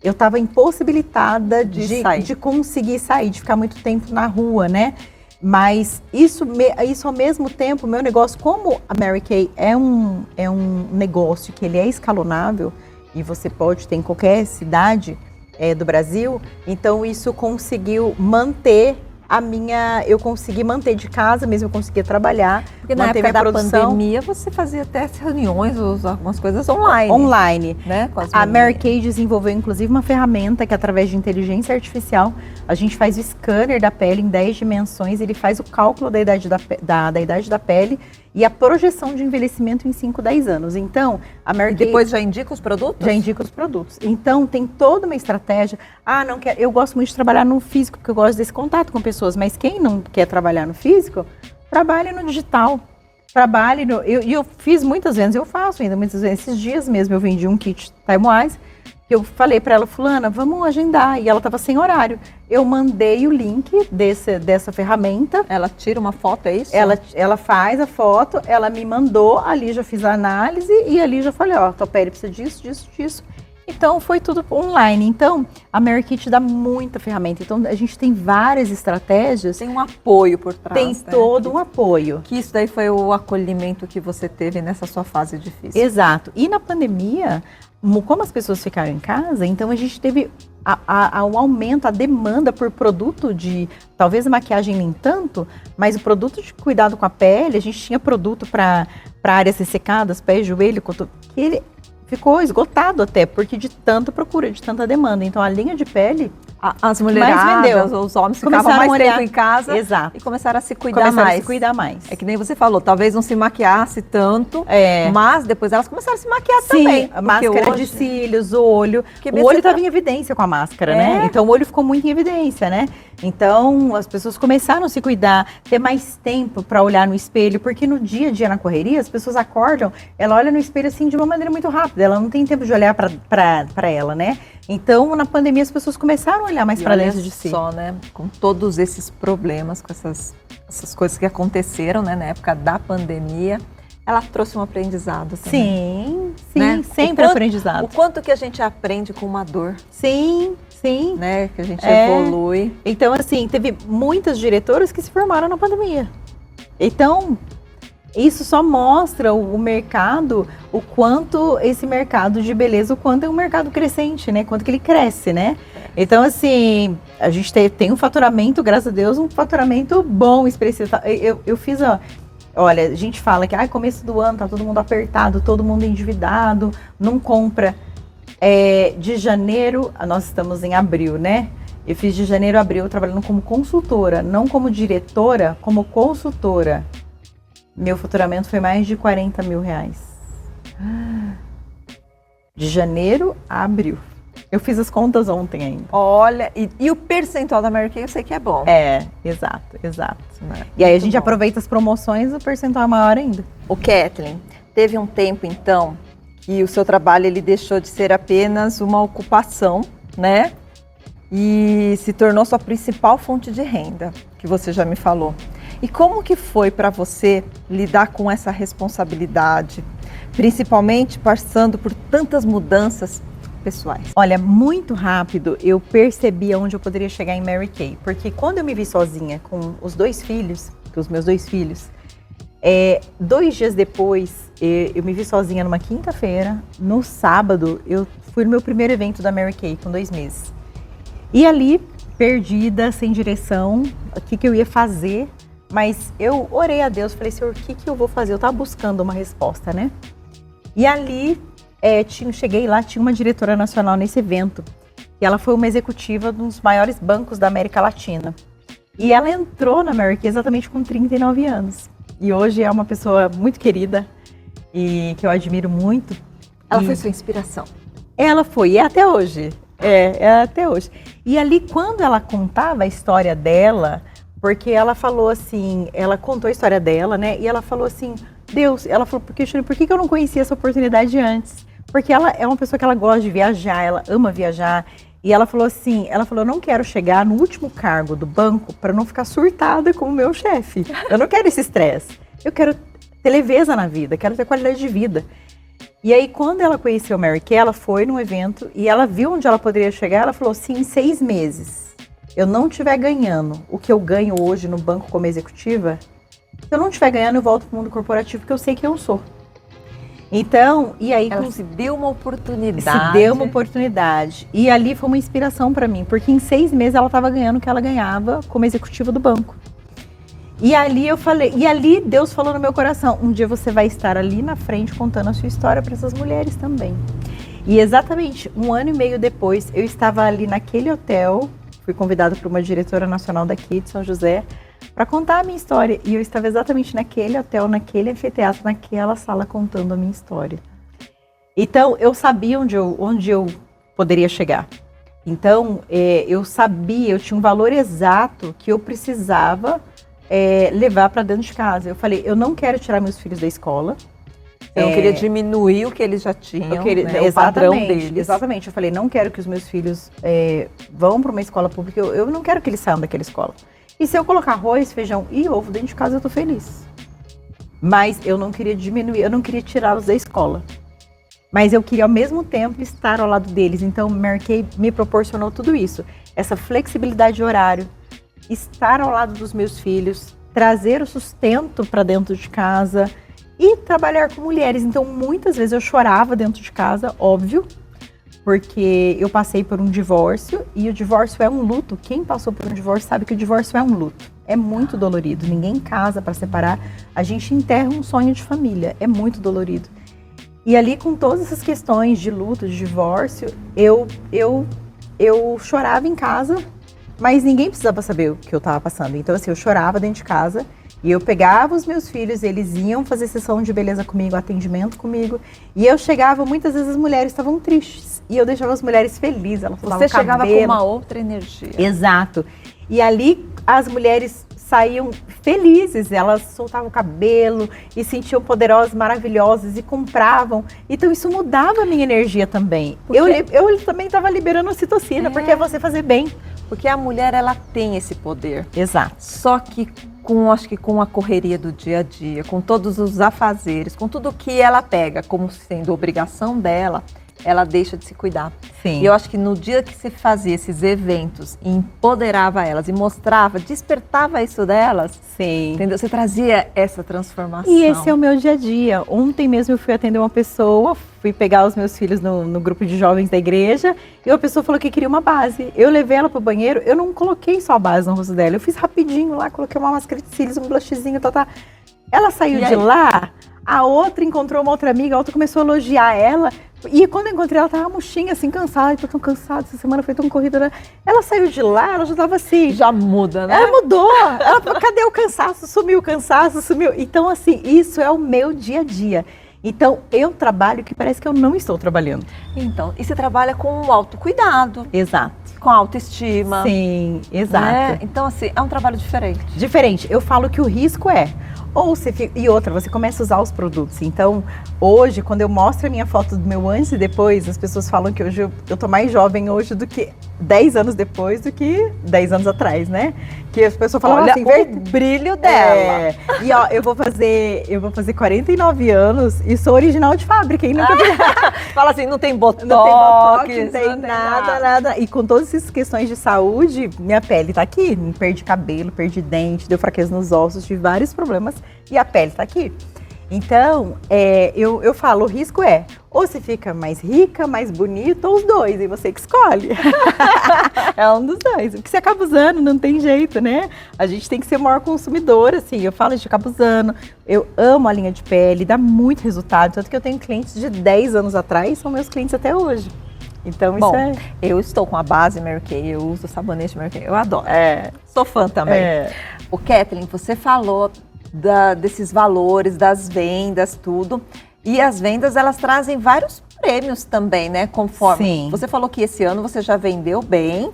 [SPEAKER 2] eu estava impossibilitada de conseguir sair, de ficar muito tempo na rua, né? Mas isso ao mesmo tempo, meu negócio, como a Mary Kay é um negócio que ele é escalonável e você pode ter em qualquer cidade do Brasil, então isso conseguiu manter eu consegui manter de casa mesmo, eu conseguia trabalhar.
[SPEAKER 1] Porque na época da pandemia você fazia até reuniões, algumas coisas online.
[SPEAKER 2] Online.
[SPEAKER 1] Né?
[SPEAKER 2] A Mary Kay desenvolveu inclusive uma ferramenta que através de inteligência artificial, a gente faz o scanner da pele em 10 dimensões, ele faz o cálculo da idade da pele e a projeção de envelhecimento em 5, 10 anos. Então, a Mary Kay...
[SPEAKER 1] E depois já indica os produtos?
[SPEAKER 2] Já indica os produtos. Então, tem toda uma estratégia. não quero... Eu gosto muito de trabalhar no físico, porque eu gosto desse contato com pessoas. Mas quem não quer trabalhar no físico, trabalhe no digital. Eu fiz muitas vendas, eu faço ainda muitas vezes. Esses dias mesmo eu vendi um kit Time-Wise, que eu falei para ela, fulana, vamos agendar. E ela estava sem horário. Eu mandei o link dessa ferramenta.
[SPEAKER 1] Ela tira uma foto, é isso?
[SPEAKER 2] Ela faz a foto, ela me mandou, ali já fiz a análise e ali já falei, tua pele precisa disso, disso, disso. Então, foi tudo online. Então, a Mary Kay te dá muita ferramenta. Então, a gente tem várias estratégias.
[SPEAKER 1] Tem um apoio por trás.
[SPEAKER 2] Tem todo um apoio.
[SPEAKER 1] Que isso daí foi o acolhimento que você teve nessa sua fase difícil.
[SPEAKER 2] Exato. E na pandemia, como as pessoas ficaram em casa, então a gente teve um aumento, a demanda por produto talvez a maquiagem nem tanto, mas o produto de cuidado com a pele, a gente tinha produto para áreas ressecadas, pé, joelho, que ele ficou esgotado até, porque de tanta procura, de tanta demanda. Então a linha de pele,
[SPEAKER 1] as mulheradas, os homens ficavam mais tempo em casa.
[SPEAKER 2] Exato.
[SPEAKER 1] E começaram a se cuidar mais. É que nem você falou, talvez não se maquiasse tanto, mas depois elas começaram a se maquiar também.
[SPEAKER 2] A máscara de cílios, o olho. O olho estava em evidência com a máscara, né? Então o olho ficou muito em evidência, né? Então as pessoas começaram a se cuidar, ter mais tempo para olhar no espelho, porque no dia a dia, na correria, as pessoas acordam, ela olha no espelho assim de uma maneira muito rápida, ela não tem tempo de olhar para ela, né? Então, na pandemia, as pessoas começaram a olhar mais para dentro de si.
[SPEAKER 1] Só, né? Com todos esses problemas, com essas coisas que aconteceram, né, na época da pandemia, ela trouxe um aprendizado também.
[SPEAKER 2] Sim, sim,
[SPEAKER 1] Né?
[SPEAKER 2] sempre aprendizado.
[SPEAKER 1] O quanto que a gente aprende com uma dor,
[SPEAKER 2] Sim, sim.
[SPEAKER 1] né? Que a gente evolui.
[SPEAKER 2] Então, assim, teve muitas diretoras que se formaram na pandemia. Então, isso só mostra o mercado, o quanto esse mercado de beleza, o quanto é um mercado crescente, né? Quanto que ele cresce, né? Então, assim, a gente tem um faturamento, graças a Deus, um faturamento bom, expressivo. Eu fiz, olha, a gente fala que começo do ano, tá todo mundo apertado, todo mundo endividado, não compra. De janeiro, nós estamos em abril, né? Eu fiz de janeiro a abril trabalhando como consultora, não como diretora, como consultora. Meu faturamento foi mais de 40 mil reais. De janeiro a abril. Eu fiz as contas ontem ainda.
[SPEAKER 1] Olha, e o percentual da Mary Kay eu sei que é bom.
[SPEAKER 2] Exato.
[SPEAKER 1] Né?
[SPEAKER 2] E aí
[SPEAKER 1] Muito
[SPEAKER 2] a gente
[SPEAKER 1] bom.
[SPEAKER 2] aproveita as promoções, o percentual é maior ainda.
[SPEAKER 1] O Kathleen, teve um tempo então que o seu trabalho ele deixou de ser apenas uma ocupação, né? E se tornou sua principal fonte de renda, que você já me falou. E como que foi para você lidar com essa responsabilidade, principalmente passando por tantas mudanças pessoais?
[SPEAKER 2] Olha, muito rápido eu percebi aonde eu poderia chegar em Mary Kay, porque quando eu me vi sozinha com os meus dois filhos, 2 dias depois eu me vi sozinha numa quinta-feira, no sábado eu fui no meu primeiro evento da Mary Kay com 2 meses. E ali, perdida, sem direção, o que eu ia fazer, mas eu orei a Deus, falei, Senhor, o que eu vou fazer? Eu estava buscando uma resposta, né? E ali, cheguei lá, tinha uma diretora nacional nesse evento, e ela foi uma executiva dos maiores bancos da América Latina. E ela entrou na Mary Kay exatamente com 39 anos. E hoje é uma pessoa muito querida e que eu admiro muito.
[SPEAKER 1] Ela foi sua inspiração?
[SPEAKER 2] Ela foi, e é até hoje. É até hoje. E ali, quando ela contava a história dela, porque ela falou assim, ela contou a história dela, né? E ela falou assim, Deus, ela falou, por que eu não conhecia essa oportunidade antes? Porque ela é uma pessoa que ela gosta de viajar, ela ama viajar. E ela falou assim, eu não quero chegar no último cargo do banco para não ficar surtada como meu chefe. Eu não quero esse estresse. Eu quero ter leveza na vida, quero ter qualidade de vida. E aí, quando ela conheceu a Mary Kay, ela foi num evento e ela viu onde ela poderia chegar. Ela falou, se em 6 meses eu não estiver ganhando o que eu ganho hoje no banco como executiva, se eu não estiver ganhando, eu volto para o mundo corporativo, porque eu sei quem eu sou. Então, e aí...
[SPEAKER 1] Ela se deu uma oportunidade.
[SPEAKER 2] Se deu uma oportunidade. E ali foi uma inspiração para mim, porque em 6 meses ela estava ganhando o que ela ganhava como executiva do banco. E ali eu falei, e ali Deus falou no meu coração, um dia você vai estar ali na frente contando a sua história para essas mulheres também. E exatamente 1 ano e meio depois, eu estava ali naquele hotel, fui convidada por uma diretora nacional daqui de São José, para contar a minha história. E eu estava exatamente naquele hotel, naquele anfiteatro, naquela sala contando a minha história. Então, eu sabia onde eu poderia chegar. Então, eu sabia, eu tinha um valor exato que eu precisava levar para dentro de casa. Eu falei, eu não quero tirar meus filhos da escola.
[SPEAKER 1] Eu não queria diminuir o que eles já tinham,
[SPEAKER 2] né,
[SPEAKER 1] o padrão deles.
[SPEAKER 2] Exatamente, eu falei, não quero que os meus filhos vão para uma escola pública, eu não quero que eles saiam daquela escola. E se eu colocar arroz, feijão e ovo dentro de casa, eu tô feliz. Mas eu não queria diminuir, eu não queria tirá-los da escola. Mas eu queria, ao mesmo tempo, estar ao lado deles. Então, Mary Kay me proporcionou tudo isso. Essa flexibilidade de horário, estar ao lado dos meus filhos, trazer o sustento para dentro de casa e trabalhar com mulheres. Então, muitas vezes eu chorava dentro de casa, óbvio, porque eu passei por um divórcio e o divórcio é um luto. Quem passou por um divórcio sabe que o divórcio é um luto. É muito dolorido. Ninguém casa para separar. A gente enterra um sonho de família. É muito dolorido. E ali, com todas essas questões de luto, de divórcio, eu chorava em casa, mas ninguém precisava saber o que eu estava passando. Então, assim, eu chorava dentro de casa e eu pegava os meus filhos, eles iam fazer sessão de beleza comigo, atendimento comigo. E eu chegava, muitas vezes as mulheres estavam tristes. E eu deixava as mulheres felizes, elas falavam
[SPEAKER 1] Você chegava
[SPEAKER 2] cabelo.
[SPEAKER 1] com uma outra energia.
[SPEAKER 2] Exato. E ali as mulheres saíam felizes, elas soltavam o cabelo e sentiam poderosas, maravilhosas e compravam. Então isso mudava a minha energia também. Eu também estava liberando ocitocina, porque é você fazer bem.
[SPEAKER 1] Porque a mulher, ela tem esse poder.
[SPEAKER 2] Exato.
[SPEAKER 1] Só que acho que com a correria do dia a dia, com todos os afazeres, com tudo que ela pega como sendo obrigação dela, ela deixa de se cuidar.
[SPEAKER 2] Sim.
[SPEAKER 1] E eu acho que no dia que se fazia esses eventos e empoderava elas e mostrava, despertava isso delas,
[SPEAKER 2] Sim.
[SPEAKER 1] entendeu? Você trazia essa transformação.
[SPEAKER 2] E esse é o meu dia a dia. Ontem mesmo eu fui atender uma pessoa, fui pegar os meus filhos no grupo de jovens da igreja e uma pessoa falou que queria uma base. Eu levei ela pro banheiro, eu não coloquei só a base no rosto dela, eu fiz rapidinho lá, coloquei uma máscara de cílios, um blushzinho, tá. Ela saiu de lá, a outra encontrou uma outra amiga, a outra começou a elogiar ela. E quando eu encontrei ela, tava murchinha, assim, cansada. Eu tô tão cansada, essa semana foi tão corrida. Né? Ela saiu de lá, ela já tava assim.
[SPEAKER 1] Já muda, né?
[SPEAKER 2] Ela mudou. Ela falou, cadê o cansaço? Sumiu o cansaço, sumiu. Então, assim, isso é o meu dia a dia. Então, eu trabalho que parece que eu não estou trabalhando.
[SPEAKER 1] Então, e você trabalha com o autocuidado.
[SPEAKER 2] Exato.
[SPEAKER 1] Com a autoestima.
[SPEAKER 2] Sim, exato.
[SPEAKER 1] Né? Então, assim, é um trabalho diferente.
[SPEAKER 2] Diferente. Eu falo que o risco é... Ou você fica, e outra, você começa a usar os produtos. Então, hoje, quando eu mostro a minha foto do meu antes e depois, as pessoas falam que hoje eu tô mais jovem hoje do que 10 anos depois do que 10 anos atrás, né? Que as pessoas falam
[SPEAKER 1] olha
[SPEAKER 2] assim,
[SPEAKER 1] o brilho dela.
[SPEAKER 2] E ó, eu vou fazer 49 anos e sou original de fábrica, hein? Nunca
[SPEAKER 1] Fala assim, não tem botox,
[SPEAKER 2] não tem nada. E com todas essas questões de saúde, minha pele tá aqui. Perdi cabelo, perdi dente, deu fraqueza nos ossos, tive vários problemas e a pele tá aqui. Então, eu falo, o risco é, ou você fica mais rica, mais bonita, ou os dois, e você que escolhe. É um dos dois. O que você acaba usando, não tem jeito, né? A gente tem que ser o maior consumidor, assim, eu falo, a gente acaba usando. Eu amo a linha de pele, dá muito resultado, tanto que eu tenho clientes de 10 anos atrás, são meus clientes até hoje. Então,
[SPEAKER 1] bom,
[SPEAKER 2] isso
[SPEAKER 1] eu estou com a base Mary Kay, eu uso o sabonete Mary Kay, eu adoro. Sou fã também. O Kathleen, você falou desses valores, das vendas, tudo. E as vendas, elas trazem vários prêmios também, né? Conforme.
[SPEAKER 2] Sim.
[SPEAKER 1] Você falou que esse ano você já vendeu bem,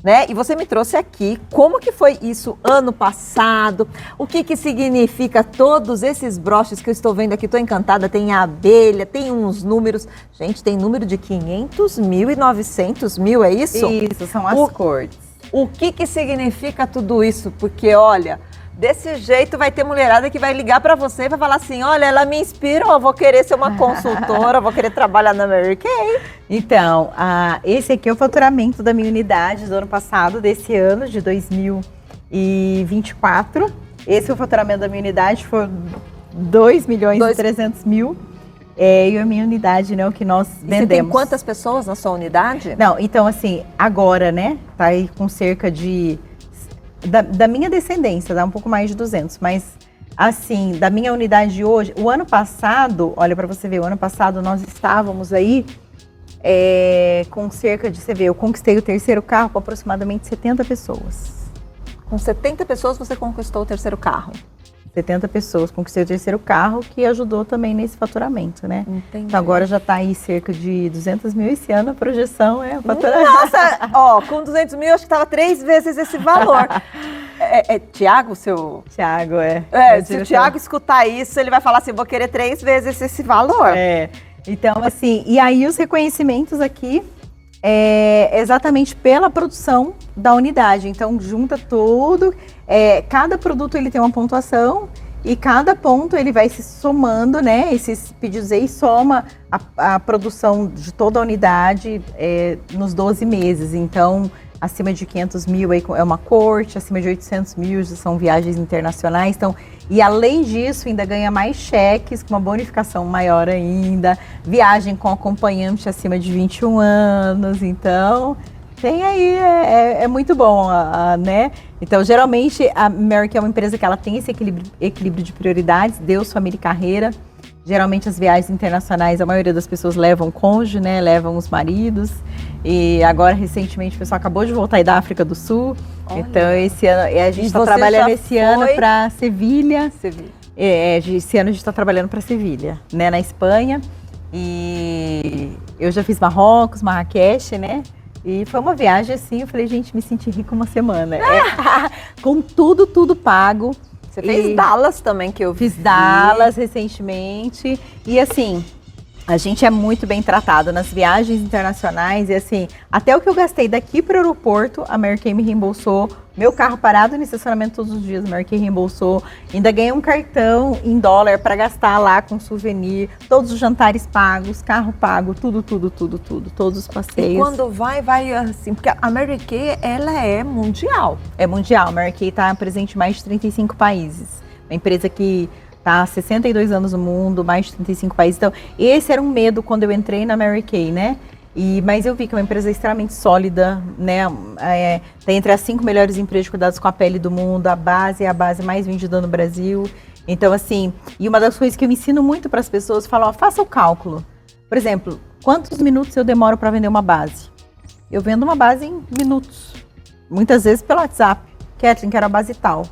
[SPEAKER 1] né? E você me trouxe aqui como que foi isso ano passado, o que que significa todos esses broches que eu estou vendo aqui, estou encantada, tem a abelha, tem uns números, gente, tem número de 500 mil e 900 mil, é isso?
[SPEAKER 2] Isso, são as cores.
[SPEAKER 1] O que que significa tudo isso? Porque, olha, desse jeito vai ter mulherada que vai ligar para você e vai falar assim, olha, ela me inspira, eu vou querer ser uma consultora, eu vou querer trabalhar na Mary Kay.
[SPEAKER 2] Então, esse aqui é o faturamento da minha unidade do ano passado, desse ano, de 2024. Esse é o faturamento da minha unidade, foi 2 milhões e 300 mil. E a minha unidade, né, o que nós vendemos.
[SPEAKER 1] Você tem quantas pessoas na sua unidade?
[SPEAKER 2] Não, então assim, agora, né, tá aí com cerca de... Da minha descendência, dá um pouco mais de 200, mas assim, da minha unidade de hoje, o ano passado, olha para você ver, o ano passado nós estávamos aí com cerca de, você vê, eu conquistei o terceiro carro com aproximadamente 70 pessoas.
[SPEAKER 1] Com 70 pessoas você conquistou o terceiro carro?
[SPEAKER 2] 70 pessoas, conquistei o terceiro carro, que ajudou também nesse faturamento, né?
[SPEAKER 1] Entendi.
[SPEAKER 2] Então agora já está aí cerca de 200 mil esse ano, a projeção é o faturamento.
[SPEAKER 1] Nossa, ó, com 200 mil acho que estava 3 vezes esse valor. Tiago, seu...
[SPEAKER 2] Tiago,
[SPEAKER 1] se o Tiago escutar isso, ele vai falar assim, vou querer 3 vezes esse valor.
[SPEAKER 2] Então assim, e aí os reconhecimentos aqui exatamente pela produção da unidade. Então junta tudo, cada produto ele tem uma pontuação e cada ponto ele vai se somando, né? Esses pedidos aí soma a produção de toda a unidade nos 12 meses. Então acima de 500 mil aí é uma corte, acima de 800 mil são viagens internacionais. Então, e além disso, ainda ganha mais cheques, com uma bonificação maior ainda, viagem com acompanhante acima de 21 anos. Então, tem aí, é muito bom, né? Então, geralmente, a Mary Kay é uma empresa que ela tem esse equilíbrio de prioridades, Deus, família e carreira. Geralmente as viagens internacionais, a maioria das pessoas levam cônjuge, né? Levam os maridos. E agora, recentemente, o pessoal acabou de voltar aí da África do Sul. Olha. Então, esse ano, a gente está trabalhando esse ano para Sevilha. Esse ano a gente está trabalhando para Sevilha, né? Na Espanha. E eu já fiz Marrocos, Marrakech, né? E foi uma viagem assim, eu falei, gente, me senti rica uma semana. Com tudo pago.
[SPEAKER 1] Você fez Dallas também, que eu
[SPEAKER 2] fiz Dallas recentemente. E assim, A gente é muito bem tratado nas viagens internacionais e assim, até o que eu gastei daqui para o aeroporto, a Mary Kay me reembolsou. Meu carro parado no estacionamento todos os dias, a Mary Kay reembolsou. Ainda ganhei um cartão em dólar para gastar lá com souvenir, todos os jantares pagos, carro pago, tudo, todos os passeios.
[SPEAKER 1] E quando vai assim, porque a Mary Kay, ela é mundial.
[SPEAKER 2] É mundial, a Mary Kay está presente em mais de 35 países. Uma empresa que tá há 62 anos no mundo, mais de 35 países. Então, esse era um medo quando eu entrei na Mary Kay, né? Mas eu vi que é uma empresa extremamente sólida, né? Tem entre as 5 melhores empresas de cuidados com a pele do mundo, a base é a base mais vendida no Brasil. Então, assim, e uma das coisas que eu ensino muito para as pessoas, eu falo, ó, faça o cálculo. Por exemplo, quantos minutos eu demoro para vender uma base? Eu vendo uma base em minutos, muitas vezes pelo WhatsApp. Kathleen, quero a base tal.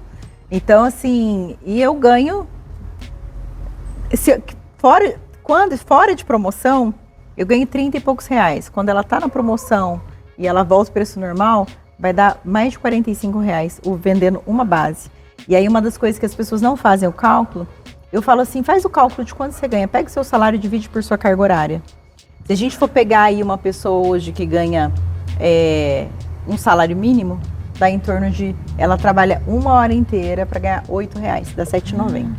[SPEAKER 2] Então, assim, e eu ganho... Fora de promoção, eu ganho 30 e poucos reais. Quando ela tá na promoção e ela volta ao preço normal, vai dar mais de 45 reais vendendo uma base. E aí uma das coisas que as pessoas não fazem o cálculo, eu falo assim, faz o cálculo de quanto você ganha. Pega o seu salário e divide por sua carga horária. Se a gente for pegar aí uma pessoa hoje que ganha um salário mínimo, dá em torno de... Ela trabalha 1 hora inteira para ganhar 8 reais, dá 7,90.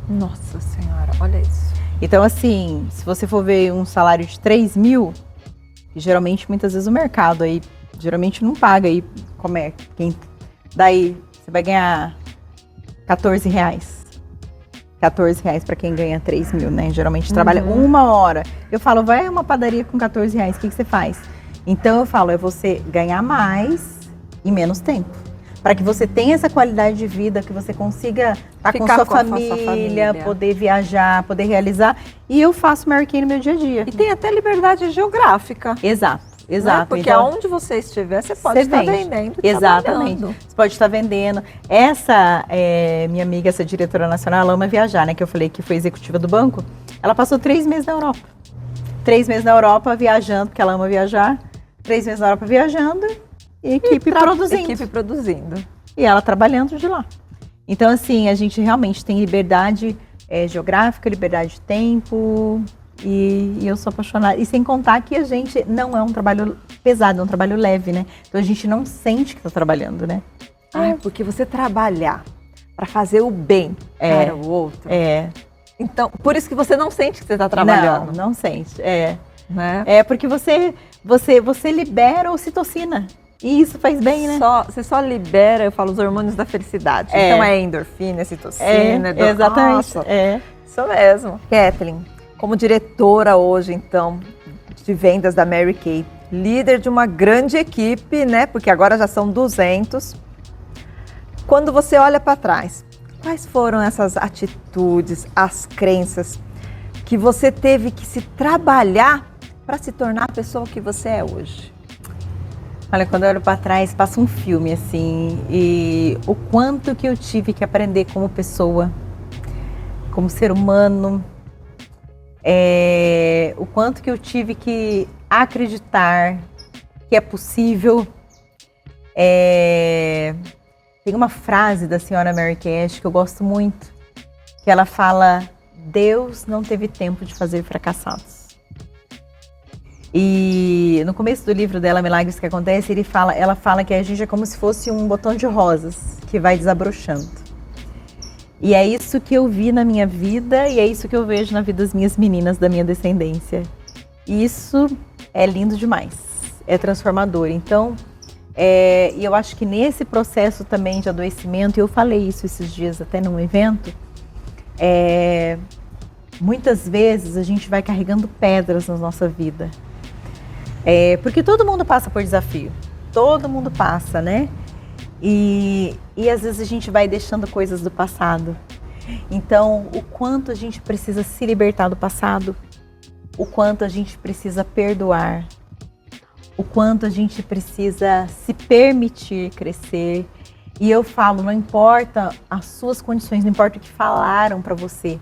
[SPEAKER 1] Nossa Senhora, olha isso.
[SPEAKER 2] Então, assim, se você for ver um salário de 3 mil, e geralmente, muitas vezes o mercado aí, geralmente não paga aí, como é, daí você vai ganhar 14 reais. 14 reais para quem ganha 3 mil, né? Geralmente trabalha 1 hora. Eu falo, vai a uma padaria com 14 reais, o que você faz? Então, eu falo, é você ganhar mais em menos tempo. Para que você tenha essa qualidade de vida, que você consiga estar com sua família, poder viajar, poder realizar. E eu faço Mary Kay no meu dia a dia.
[SPEAKER 1] E tem até liberdade geográfica.
[SPEAKER 2] Exato.
[SPEAKER 1] Né? Porque então, aonde você estiver, você pode estar vendendo.
[SPEAKER 2] Exatamente. Você pode estar vendendo. Essa minha amiga, essa diretora nacional, ela ama viajar, né? Que eu falei que foi executiva do banco. Ela passou 3 meses na Europa. 3 meses na Europa viajando, porque ela ama viajar. 3 meses na Europa viajando. Equipe produzindo. E ela trabalhando de lá. Então, assim, a gente realmente tem liberdade geográfica, liberdade de tempo. E eu sou apaixonada. E sem contar que a gente não é um trabalho pesado, é um trabalho leve, né? Então, a gente não sente que está trabalhando, né?
[SPEAKER 1] Porque você trabalhar para fazer o bem para o outro. Então, por isso que você não sente que você está trabalhando.
[SPEAKER 2] Não sente.
[SPEAKER 1] Né?
[SPEAKER 2] Porque você libera ocitocina. E isso faz bem, né?
[SPEAKER 1] Você só libera, eu falo, os hormônios da felicidade. Então é endorfina, citocina.
[SPEAKER 2] Exatamente.
[SPEAKER 1] Nossa, isso mesmo. Kathleen, como diretora hoje, então, de vendas da Mary Kay, líder de uma grande equipe, né? Porque agora já são 200. Quando você olha para trás, quais foram essas atitudes, as crenças que você teve que se trabalhar para se tornar a pessoa que você é hoje?
[SPEAKER 2] Olha, quando eu olho para trás, passa um filme, assim, e o quanto que eu tive que aprender como pessoa, como ser humano, o quanto que eu tive que acreditar que é possível. Tem uma frase da senhora Mary Kay que eu gosto muito, que ela fala, Deus não teve tempo de fazer fracassados. E no começo do livro dela, Milagres que Acontecem, ela fala que a gente é como se fosse um botão de rosas que vai desabrochando. E é isso que eu vi na minha vida e é isso que eu vejo na vida das minhas meninas, da minha descendência. E isso é lindo demais, é transformador. Então, e eu acho que nesse processo também de adoecimento, e eu falei isso esses dias até num evento, muitas vezes a gente vai carregando pedras na nossa vida. Porque todo mundo passa por desafio, todo mundo passa, né? E às vezes a gente vai deixando coisas do passado. Então, o quanto a gente precisa se libertar do passado, o quanto a gente precisa perdoar, o quanto a gente precisa se permitir crescer. E eu falo, não importa as suas condições, não importa o que falaram para você,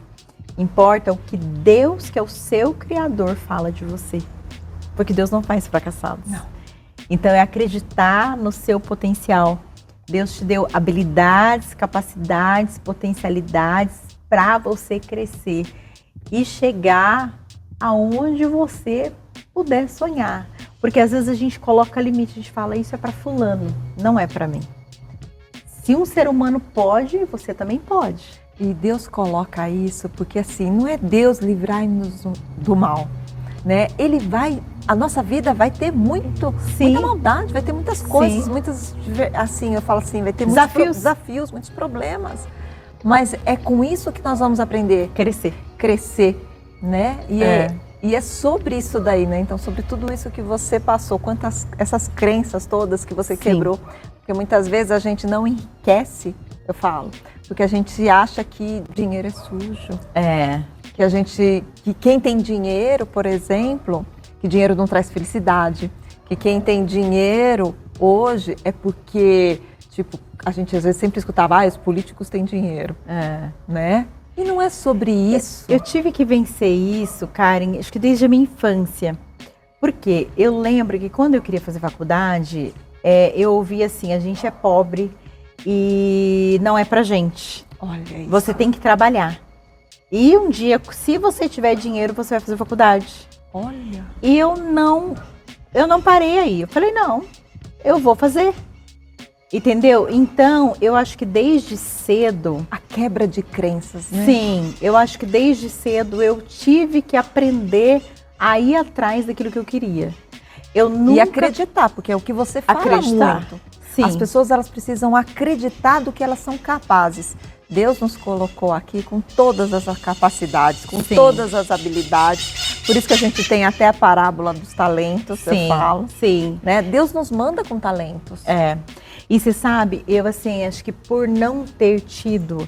[SPEAKER 2] importa o que Deus, que é o seu Criador, fala de você. Porque Deus não faz fracassados.
[SPEAKER 1] Não.
[SPEAKER 2] Então, é acreditar no seu potencial. Deus te deu habilidades, capacidades, potencialidades para você crescer e chegar aonde você puder sonhar. Porque às vezes a gente coloca limite, a gente fala, isso é para fulano, não é para mim. Se um ser humano pode, você também pode.
[SPEAKER 1] E Deus coloca isso porque assim, não é Deus livrar-nos do mal, né? Ele vai, a nossa vida vai ter muita maldade, vai ter muitas coisas, muitas, assim, eu falo assim, vai ter muitos desafios, muitos problemas. Mas é com isso que nós vamos aprender. Crescer, né? E é sobre isso daí, né? Então, sobre tudo isso que você passou, essas crenças todas que você quebrou. Porque muitas vezes a gente não enriquece, eu falo, porque a gente acha que dinheiro é sujo. Que quem tem dinheiro, por exemplo, que dinheiro não traz felicidade. Que quem tem dinheiro hoje é porque, tipo, a gente às vezes sempre escutava, os políticos têm dinheiro, né? E não é sobre isso.
[SPEAKER 2] Eu tive que vencer isso, Karen, acho que desde a minha infância. Porque eu lembro que quando eu queria fazer faculdade, eu ouvia assim, a gente é pobre e não é pra gente.
[SPEAKER 1] Olha isso.
[SPEAKER 2] Você tem que trabalhar. E um dia, se você tiver dinheiro, você vai fazer faculdade.
[SPEAKER 1] Olha.
[SPEAKER 2] E eu não parei aí. Eu falei, não, eu vou fazer. Entendeu? Então, eu acho que desde cedo...
[SPEAKER 1] A quebra de crenças, né?
[SPEAKER 2] Sim, eu acho que desde cedo eu tive que aprender a ir atrás daquilo que eu queria.
[SPEAKER 1] E acreditar, porque é o que você fala muito.
[SPEAKER 2] Sim.
[SPEAKER 1] As pessoas, elas precisam acreditar do que elas são capazes. Deus nos colocou aqui com todas as capacidades, com todas as habilidades. Por isso que a gente tem até a parábola dos talentos, eu falo.
[SPEAKER 2] Sim.
[SPEAKER 1] Né? Deus nos manda com talentos.
[SPEAKER 2] E você sabe, eu assim, acho que por não ter tido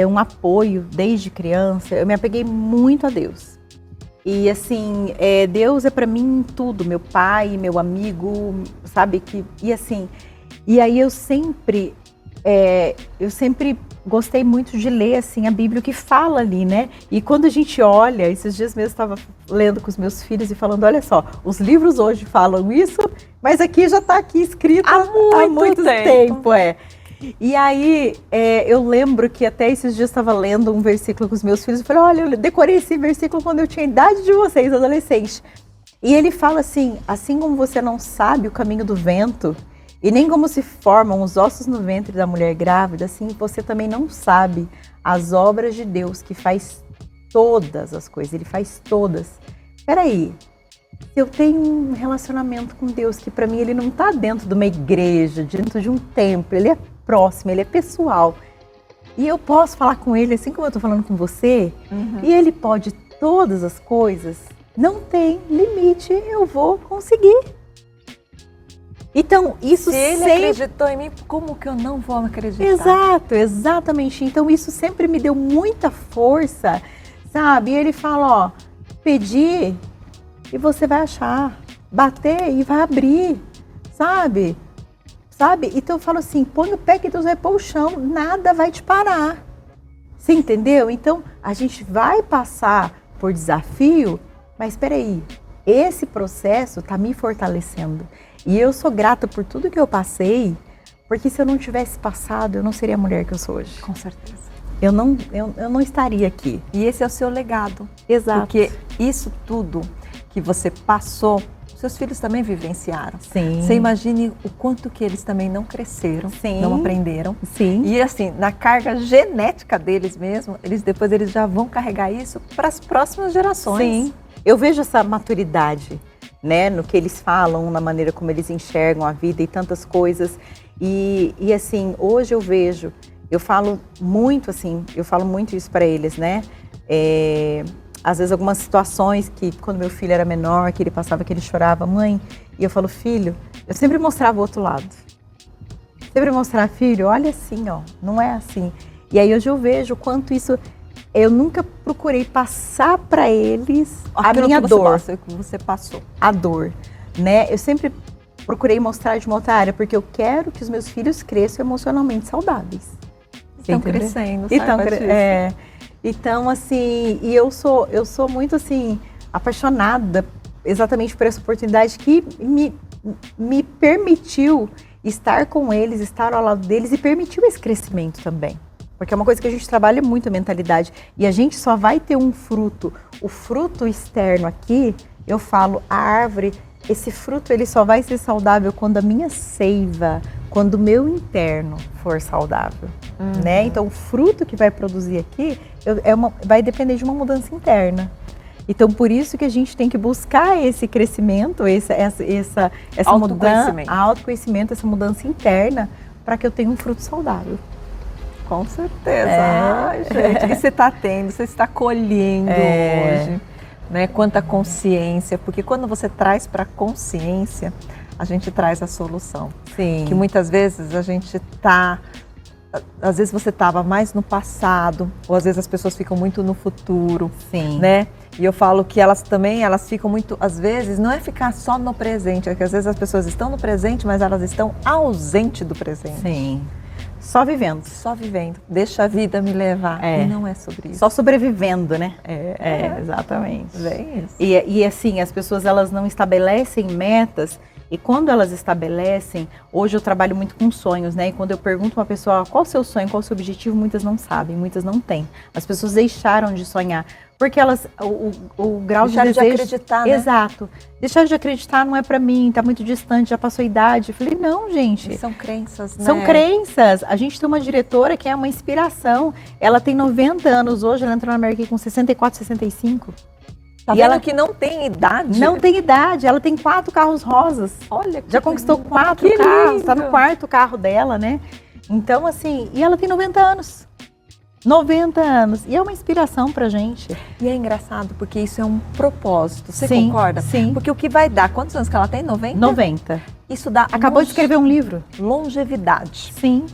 [SPEAKER 2] um apoio desde criança, eu me apeguei muito a Deus. E assim, Deus é pra mim tudo, meu pai, meu amigo, sabe? E aí eu sempre gostei muito de ler assim a Bíblia, o que fala ali, né? E quando a gente olha, esses dias mesmo estava lendo com os meus filhos e falando, olha só, os livros hoje falam isso, mas aqui já está aqui escrito há muito tempo. E aí eu lembro que até esses dias estava lendo um versículo com os meus filhos e falei, olha, eu decorei esse versículo quando eu tinha a idade de vocês, adolescentes. E ele fala assim como você não sabe o caminho do vento, e nem como se formam os ossos no ventre da mulher grávida, assim você também não sabe as obras de Deus, que faz todas as coisas, Ele faz todas. Peraí, se eu tenho um relacionamento com Deus, que para mim Ele não está dentro de uma igreja, dentro de um templo, Ele é próximo, Ele é pessoal. E eu posso falar com Ele assim como eu estou falando com você, e Ele pode todas as coisas, não tem limite, eu vou conseguir. Então, isso
[SPEAKER 1] Se ele acreditou em mim, como que eu não vou acreditar?
[SPEAKER 2] Exato, exatamente. Então, isso sempre me deu muita força, sabe? E ele fala, ó, pedir e você vai achar, bater e vai abrir, sabe? Então, eu falo assim, põe o pé que Deus vai pôr o chão, nada vai te parar. Você entendeu? Então, a gente vai passar por desafio, mas espera aí, esse processo está me fortalecendo. E eu sou grata por tudo que eu passei, porque se eu não tivesse passado, eu não seria a mulher que eu sou hoje.
[SPEAKER 1] Com certeza.
[SPEAKER 2] Eu não estaria aqui.
[SPEAKER 1] E esse é o seu legado.
[SPEAKER 2] Exato.
[SPEAKER 1] Porque isso tudo que você passou, seus filhos também vivenciaram.
[SPEAKER 2] Sim.
[SPEAKER 1] Você imagine o quanto que eles também não cresceram, não aprenderam.
[SPEAKER 2] Sim.
[SPEAKER 1] E assim, na carga genética deles mesmo, depois eles já vão carregar isso para as próximas gerações.
[SPEAKER 2] Sim. Eu vejo essa maturidade, né, no que eles falam, na maneira como eles enxergam a vida e tantas coisas. E assim, hoje eu falo muito isso para eles, né? Às vezes algumas situações que quando meu filho era menor, que ele passava, que ele chorava, mãe, e eu falo, filho, eu sempre mostrava o outro lado. Sempre mostrar, filho, olha assim, ó, não é assim. E aí hoje eu vejo o quanto isso... Eu nunca procurei passar para eles a minha dor.
[SPEAKER 1] Que você passou.
[SPEAKER 2] A dor, né? Eu sempre procurei mostrar de uma outra área, porque eu quero que os meus filhos cresçam emocionalmente saudáveis.
[SPEAKER 1] Estão crescendo,
[SPEAKER 2] Então, assim, e eu sou muito, assim, apaixonada exatamente por essa oportunidade que me permitiu estar com eles, estar ao lado deles e permitiu esse crescimento também. Porque é uma coisa que a gente trabalha muito a mentalidade. E a gente só vai ter um fruto. O fruto externo aqui, eu falo, a árvore, esse fruto ele só vai ser saudável quando a minha seiva, quando o meu interno for saudável. Né? Então o fruto que vai produzir aqui vai depender de uma mudança interna. Então, por isso que a gente tem que buscar esse crescimento, essa mudança, autoconhecimento, essa mudança interna, para que eu tenha um fruto saudável.
[SPEAKER 1] Com certeza. Ai, gente, o que você está tendo, você está colhendo hoje, né? Quanta consciência, porque quando você traz para a consciência, a gente traz a solução.
[SPEAKER 2] Sim.
[SPEAKER 1] Que muitas vezes a gente está... Às vezes você estava mais no passado, ou às vezes as pessoas ficam muito no futuro,
[SPEAKER 2] sim,
[SPEAKER 1] né? E eu falo que elas ficam muito, às vezes, não é ficar só no presente, é que às vezes as pessoas estão no presente, mas elas estão ausentes do presente.
[SPEAKER 2] Sim. Só vivendo.
[SPEAKER 1] Só vivendo. Deixa a vida me levar. E não é sobre isso.
[SPEAKER 2] Só sobrevivendo, né? Exatamente.
[SPEAKER 1] Bem isso.
[SPEAKER 2] E assim, as pessoas elas não estabelecem metas. E quando elas estabelecem, hoje eu trabalho muito com sonhos, né? E quando eu pergunto uma pessoa qual o seu sonho, qual o seu objetivo, muitas não sabem, muitas não têm. As pessoas deixaram de sonhar, porque elas, o grau
[SPEAKER 1] deixaram
[SPEAKER 2] de desejo...
[SPEAKER 1] de acreditar, né?
[SPEAKER 2] Exato. Deixaram de acreditar, não é pra mim, tá muito distante, já passou a idade. Eu falei, não, gente.
[SPEAKER 1] E são crenças, né?
[SPEAKER 2] São crenças. A gente tem uma diretora que é uma inspiração. Ela tem 90 anos hoje, ela entrou na American com 64, 65.
[SPEAKER 1] Tá vendo que não tem idade?
[SPEAKER 2] Não tem idade, ela tem 4 carros rosas.
[SPEAKER 1] Olha,
[SPEAKER 2] já conquistou 4 carros, tá no 4º carro dela, né? Então, assim, e ela tem 90 anos. 90 anos. E é uma inspiração pra gente.
[SPEAKER 1] E é engraçado, porque isso é um propósito. Você
[SPEAKER 2] sim,
[SPEAKER 1] concorda?
[SPEAKER 2] Sim.
[SPEAKER 1] Porque o que vai dar, quantos anos que ela tem? 90?
[SPEAKER 2] 90.
[SPEAKER 1] Isso dá...
[SPEAKER 2] Acabou de escrever um livro.
[SPEAKER 1] Longevidade.
[SPEAKER 2] Sim.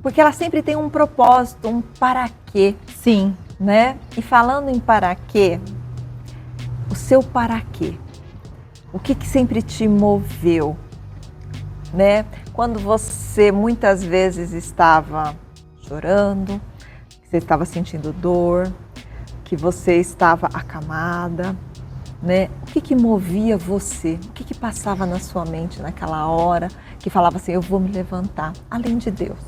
[SPEAKER 1] Porque ela sempre tem um propósito, um para quê.
[SPEAKER 2] Sim.
[SPEAKER 1] Né? E falando em para quê, o seu para quê? O que sempre te moveu? Né? Quando você muitas vezes estava chorando, que você estava sentindo dor, que você estava acamada, né? O que movia você? O que passava na sua mente naquela hora que falava assim, eu vou me levantar, além de Deus?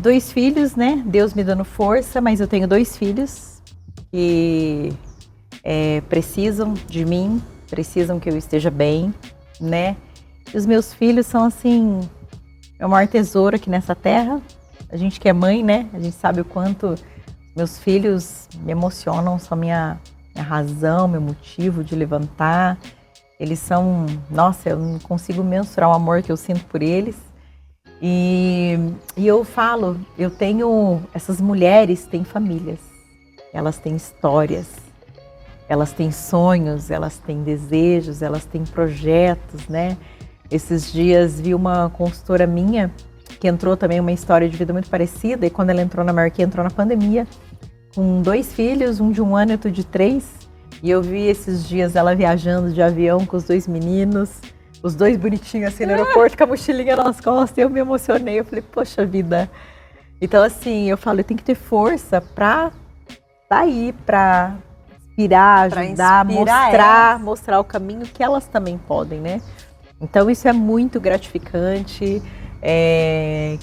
[SPEAKER 2] 2 filhos, né? Deus me dando força, mas eu tenho 2 filhos que precisam de mim, precisam que eu esteja bem, né? E os meus filhos são assim, é o maior tesouro aqui nessa terra. A gente que é mãe, né? A gente sabe o quanto meus filhos me emocionam, são minha razão, meu motivo de levantar. Eles são, nossa, eu não consigo mensurar o amor que eu sinto por eles. E eu falo, essas mulheres têm famílias, elas têm histórias, elas têm sonhos, elas têm desejos, elas têm projetos, né? Esses dias vi uma consultora minha que entrou também uma história de vida muito parecida, e quando ela entrou na American, entrou na pandemia, com 2 filhos, um de 1 ano e outro de 3, e eu vi esses dias ela viajando de avião com os 2 meninos, os 2 bonitinhos assim no aeroporto, com a mochilinha nas costas, e eu me emocionei, eu falei, poxa vida. Então assim, eu falo, eu tenho que ter força pra estar aí, pra inspirar, ajudar, mostrar o caminho que elas também podem, né? Então isso é muito gratificante,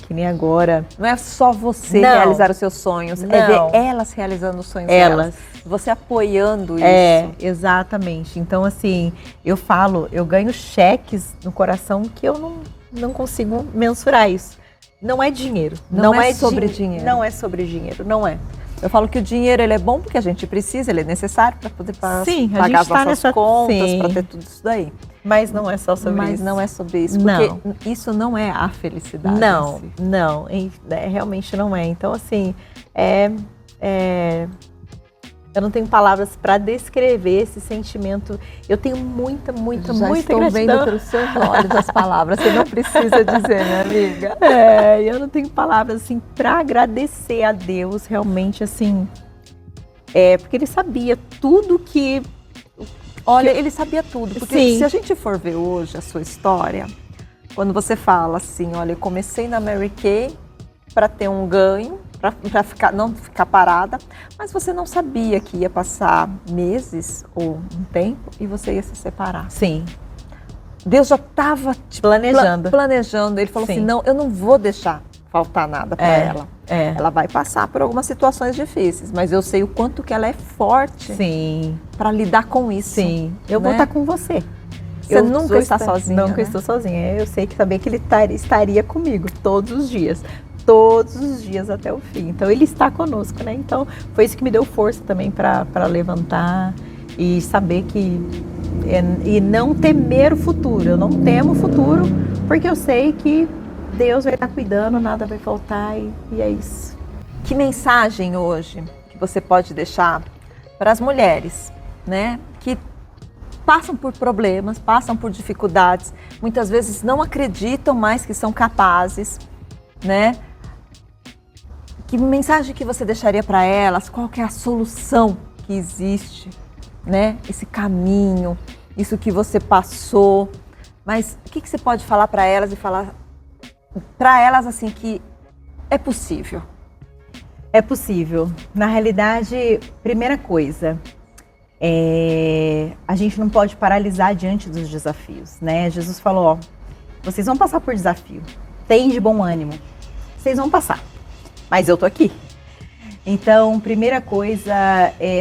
[SPEAKER 2] que nem agora.
[SPEAKER 1] Não é só você realizar os seus sonhos, é ver elas realizando os sonhos delas. Você apoiando isso.
[SPEAKER 2] Exatamente. Então assim, eu falo, eu ganho cheques no coração que eu não consigo mensurar isso. Não é dinheiro.
[SPEAKER 1] Não é sobre dinheiro.
[SPEAKER 2] Não é sobre dinheiro, não é.
[SPEAKER 1] Eu falo que o dinheiro ele é bom porque a gente precisa, ele é necessário para poder pagar as nossas contas, para ter tudo isso daí.
[SPEAKER 2] Mas não é só sobre isso.
[SPEAKER 1] Mas não é sobre isso, porque isso não é a felicidade.
[SPEAKER 2] Não, realmente não é. Então assim, eu não tenho palavras para descrever esse sentimento. Eu tenho muita
[SPEAKER 1] estou
[SPEAKER 2] gratidão.
[SPEAKER 1] Vendo pelos seus olhos as palavras, você não precisa dizer, minha amiga.
[SPEAKER 2] Eu não tenho palavras assim para agradecer a Deus, realmente assim, porque Ele sabia tudo que...
[SPEAKER 1] Olha, Ele sabia tudo, porque se a gente for ver hoje a sua história, quando você fala assim, olha, eu comecei na Mary Kay para ter um ganho, para não ficar parada, mas você não sabia que ia passar meses ou um tempo e você ia se separar.
[SPEAKER 2] Sim.
[SPEAKER 1] Deus já estava
[SPEAKER 2] planejando.
[SPEAKER 1] Ele falou assim, não, eu não vou deixar faltar nada para ela. Ela vai passar por algumas situações difíceis, mas eu sei o quanto que ela é forte para lidar com isso.
[SPEAKER 2] Sim, eu vou estar com você.
[SPEAKER 1] Você nunca está sozinha.
[SPEAKER 2] Nunca estou sozinha. Eu sei que também que ele estaria comigo todos os dias até o fim. Então ele está conosco, né? Então foi isso que me deu força também para levantar e saber que e não temer o futuro. Eu não temo o futuro porque eu sei que Deus vai estar cuidando, nada vai faltar e é isso.
[SPEAKER 1] Que mensagem hoje que você pode deixar para as mulheres, né? Que passam por problemas, passam por dificuldades, muitas vezes não acreditam mais que são capazes, né? Que mensagem que você deixaria para elas? Qual que é a solução que existe, né? Esse caminho, isso que você passou, mas o que você pode falar para elas e falar para elas assim que é possível?
[SPEAKER 2] É possível. Na realidade, primeira coisa, a gente não pode paralisar diante dos desafios, né? Jesus falou, ó, vocês vão passar por desafio, tem de bom ânimo, vocês vão passar, mas eu tô aqui. Então, primeira coisa,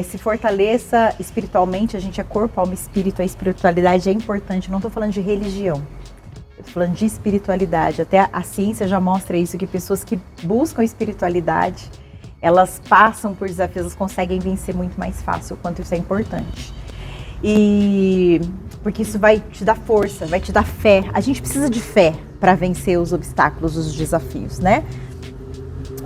[SPEAKER 2] se fortaleça espiritualmente, a gente é corpo, alma e espírito, a espiritualidade é importante, não tô falando de religião, eu tô falando de espiritualidade, até a ciência já mostra isso, que pessoas que buscam espiritualidade, elas passam por desafios, elas conseguem vencer muito mais fácil, o quanto isso é importante. E porque isso vai te dar força, vai te dar fé. A gente precisa de fé para vencer os obstáculos, os desafios, né?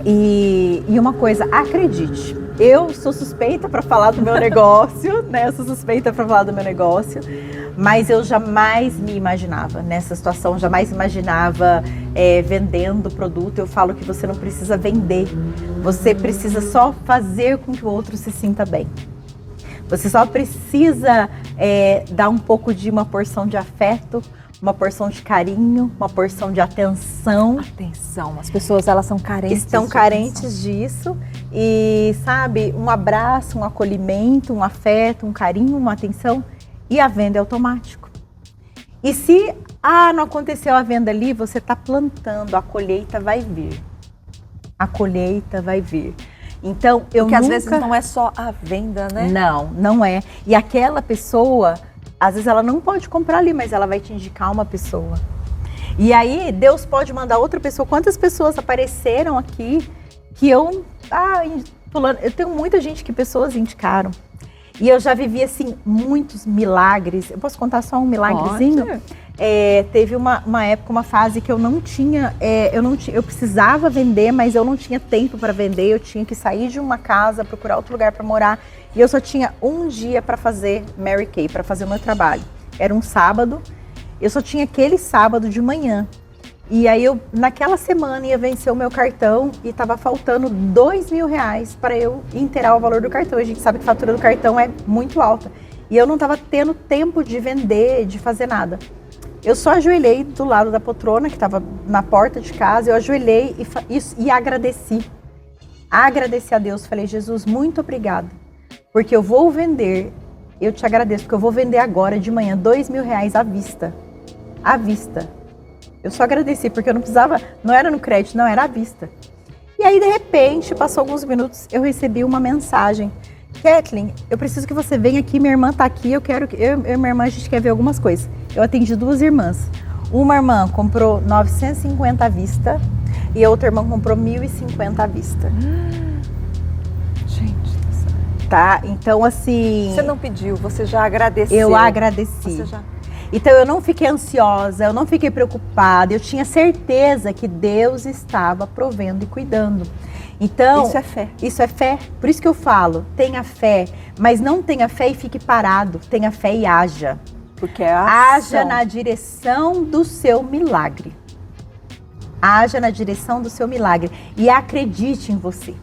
[SPEAKER 2] E uma coisa, acredite. Eu sou suspeita para falar do meu negócio, né? Eu sou suspeita para falar do meu negócio, mas eu jamais me imaginava nessa situação, jamais imaginava vendendo produto. Eu falo que você não precisa vender, você precisa só fazer com que o outro se sinta bem. Você só precisa dar um pouco de uma porção de afeto, uma porção de carinho, uma porção de atenção.
[SPEAKER 1] Atenção, as pessoas elas são carentes.
[SPEAKER 2] Estão carentes disso e, sabe, um abraço, um acolhimento, um afeto, um carinho, uma atenção e a venda é automático. E se não aconteceu a venda ali, você está plantando, a colheita vai vir. A colheita vai vir. Então,
[SPEAKER 1] Porque às vezes não é só a venda, né?
[SPEAKER 2] Não é. E aquela pessoa, às vezes ela não pode comprar ali, mas ela vai te indicar uma pessoa. E aí, Deus pode mandar outra pessoa. Quantas pessoas apareceram aqui que eu tenho muita gente que pessoas indicaram. E eu já vivi, assim, muitos milagres. Eu posso contar só um milagrezinho? Teve uma época, uma fase que eu não tinha, eu precisava vender, mas eu não tinha tempo para vender. Eu tinha que sair de uma casa, procurar outro lugar para morar. E eu só tinha um dia para fazer Mary Kay, para fazer o meu trabalho. Era um sábado, eu só tinha aquele sábado de manhã. E aí eu, naquela semana, ia vencer o meu cartão e estava faltando R$2.000 para eu inteirar o valor do cartão. A gente sabe que a fatura do cartão é muito alta. E eu não estava tendo tempo de vender, de fazer nada. Eu só ajoelhei do lado da poltrona, que estava na porta de casa, eu ajoelhei e agradeci. Agradeci a Deus, falei, Jesus, muito obrigada, porque eu vou vender, eu te agradeço, porque eu vou vender agora de manhã R$2.000 à vista. À vista. Eu só agradeci, porque eu não precisava, não era no crédito, não, era à vista. E aí, de repente, passou alguns minutos, eu recebi uma mensagem. Kathleen, eu preciso que você venha aqui, minha irmã tá aqui, eu e minha irmã, a gente quer ver algumas coisas. Eu atendi duas irmãs. Uma irmã comprou 950 à vista e a outra irmã comprou 1.050 à vista.
[SPEAKER 1] Gente,
[SPEAKER 2] tá? Então, assim...
[SPEAKER 1] Você não pediu, você já agradeceu.
[SPEAKER 2] Eu agradeci.
[SPEAKER 1] Você já...
[SPEAKER 2] Então, eu não fiquei ansiosa, eu não fiquei preocupada, eu tinha certeza que Deus estava provendo e cuidando. Então,
[SPEAKER 1] isso é fé.
[SPEAKER 2] Isso é fé. Por isso que eu falo, tenha fé, mas não tenha fé e fique parado. Tenha fé e haja.
[SPEAKER 1] Porque é a ação.
[SPEAKER 2] Haja na direção do seu milagre. Haja na direção do seu milagre. E acredite em você.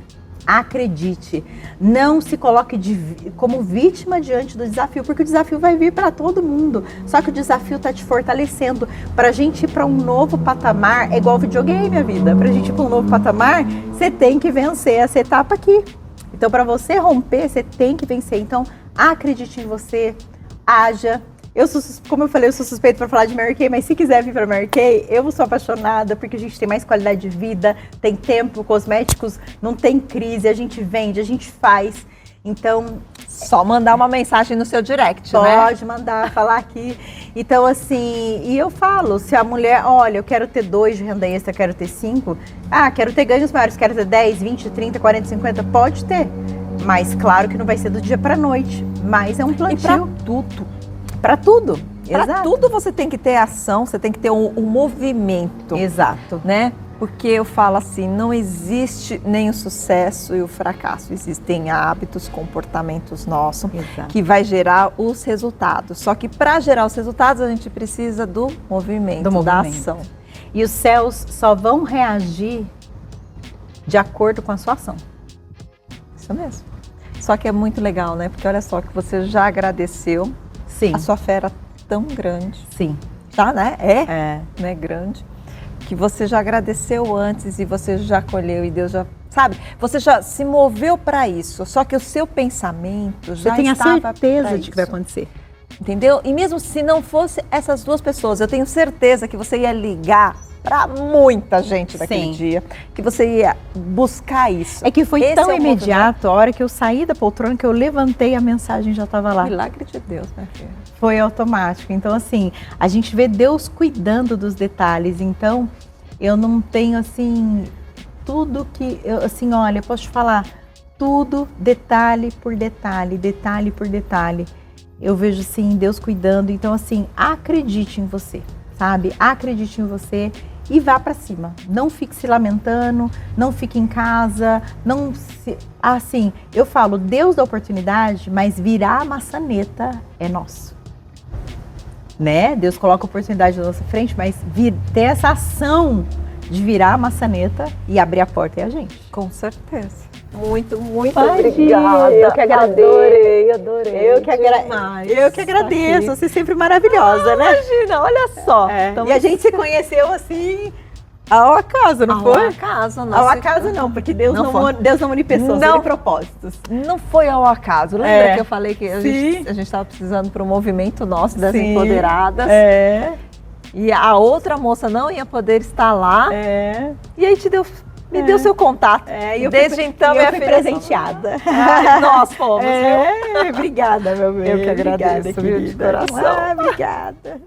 [SPEAKER 2] Acredite. Não se coloque como vítima diante do desafio, porque o desafio vai vir para todo mundo. Só que o desafio está te fortalecendo. Para a gente ir para um novo patamar, é igual videogame, a vida. Para a gente ir para um novo patamar, você tem que vencer essa etapa aqui. Então, para você romper, você tem que vencer. Então, acredite em você, haja Como eu falei, eu sou suspeita para falar de Mary Kay, mas se quiser vir para Mary Kay, eu sou apaixonada porque a gente tem mais qualidade de vida, tem tempo, cosméticos, não tem crise, a gente vende, a gente faz. Então,
[SPEAKER 1] só mandar uma mensagem no seu direct,
[SPEAKER 2] pode mandar, falar aqui. Então, assim, e eu falo, se a mulher, olha, eu quero ter 2 de renda extra, quero ter 5, quero ter ganhos maiores, quero ter 10, 20, 30, 40, 50, pode ter. Mas claro que não vai ser do dia para noite, mas é um plantio.
[SPEAKER 1] E pra tudo.
[SPEAKER 2] Para tudo.
[SPEAKER 1] Para tudo você tem que ter ação, você tem que ter um movimento.
[SPEAKER 2] Exato.
[SPEAKER 1] Né? Porque eu falo assim, não existe nem o sucesso e o fracasso. Existem hábitos, comportamentos nossos que vai gerar os resultados. Só que para gerar os resultados a gente precisa do movimento, da ação.
[SPEAKER 2] E os céus só vão reagir de acordo com a sua ação.
[SPEAKER 1] Isso mesmo. Só que é muito legal, né? Porque olha só que você já agradeceu.
[SPEAKER 2] Sim.
[SPEAKER 1] A sua fé era tão grande.
[SPEAKER 2] Sim.
[SPEAKER 1] Já, né? Né? Grande. Que você já agradeceu antes e você já colheu e Deus já, sabe? Você já se moveu para isso. Só que o seu pensamento já
[SPEAKER 2] tem
[SPEAKER 1] estava
[SPEAKER 2] a certeza de que vai acontecer.
[SPEAKER 1] Entendeu? E mesmo se não fosse essas 2 pessoas, eu tenho certeza que você ia ligar para muita gente daquele dia, que você ia buscar isso.
[SPEAKER 2] É que foi tão imediato, a hora que eu saí da poltrona, que eu levantei, a mensagem já estava lá.
[SPEAKER 1] Milagre de Deus, minha filha.
[SPEAKER 2] Foi automático. Então, assim, a gente vê Deus cuidando dos detalhes. Então, eu não tenho, assim, tudo que... assim, olha, eu posso te falar, tudo detalhe por detalhe, detalhe por detalhe. Eu vejo, assim, Deus cuidando. Então, assim, acredite em você, sabe? Acredite em você e vá para cima. Não fique se lamentando, não fique em casa, não se... Assim, eu falo, Deus dá oportunidade, mas virar a maçaneta é nosso. Né? Deus coloca a oportunidade na nossa frente, mas ter essa ação de virar a maçaneta e abrir a porta é a gente.
[SPEAKER 1] Com certeza. Muito, muito
[SPEAKER 2] obrigada.
[SPEAKER 1] Eu que agradeço. Adorei.
[SPEAKER 2] Eu que agradeço. Você é sempre maravilhosa, né?
[SPEAKER 1] Imagina, olha só.
[SPEAKER 2] E a gente se conheceu assim ao acaso, não foi?
[SPEAKER 1] Ao acaso, não.
[SPEAKER 2] Ao acaso não, porque Deus não une pessoas, une propósitos.
[SPEAKER 1] Não foi ao acaso. Lembra que eu falei que a gente estava precisando para o movimento nosso das empoderadas? E a outra moça não ia poder estar lá. E aí me deu seu contato.
[SPEAKER 2] E
[SPEAKER 1] desde então
[SPEAKER 2] eu fui presenteada.
[SPEAKER 1] Nós fomos.
[SPEAKER 2] Obrigada, meu bem.
[SPEAKER 1] Eu que agradeço, viu, de coração.
[SPEAKER 2] Obrigada.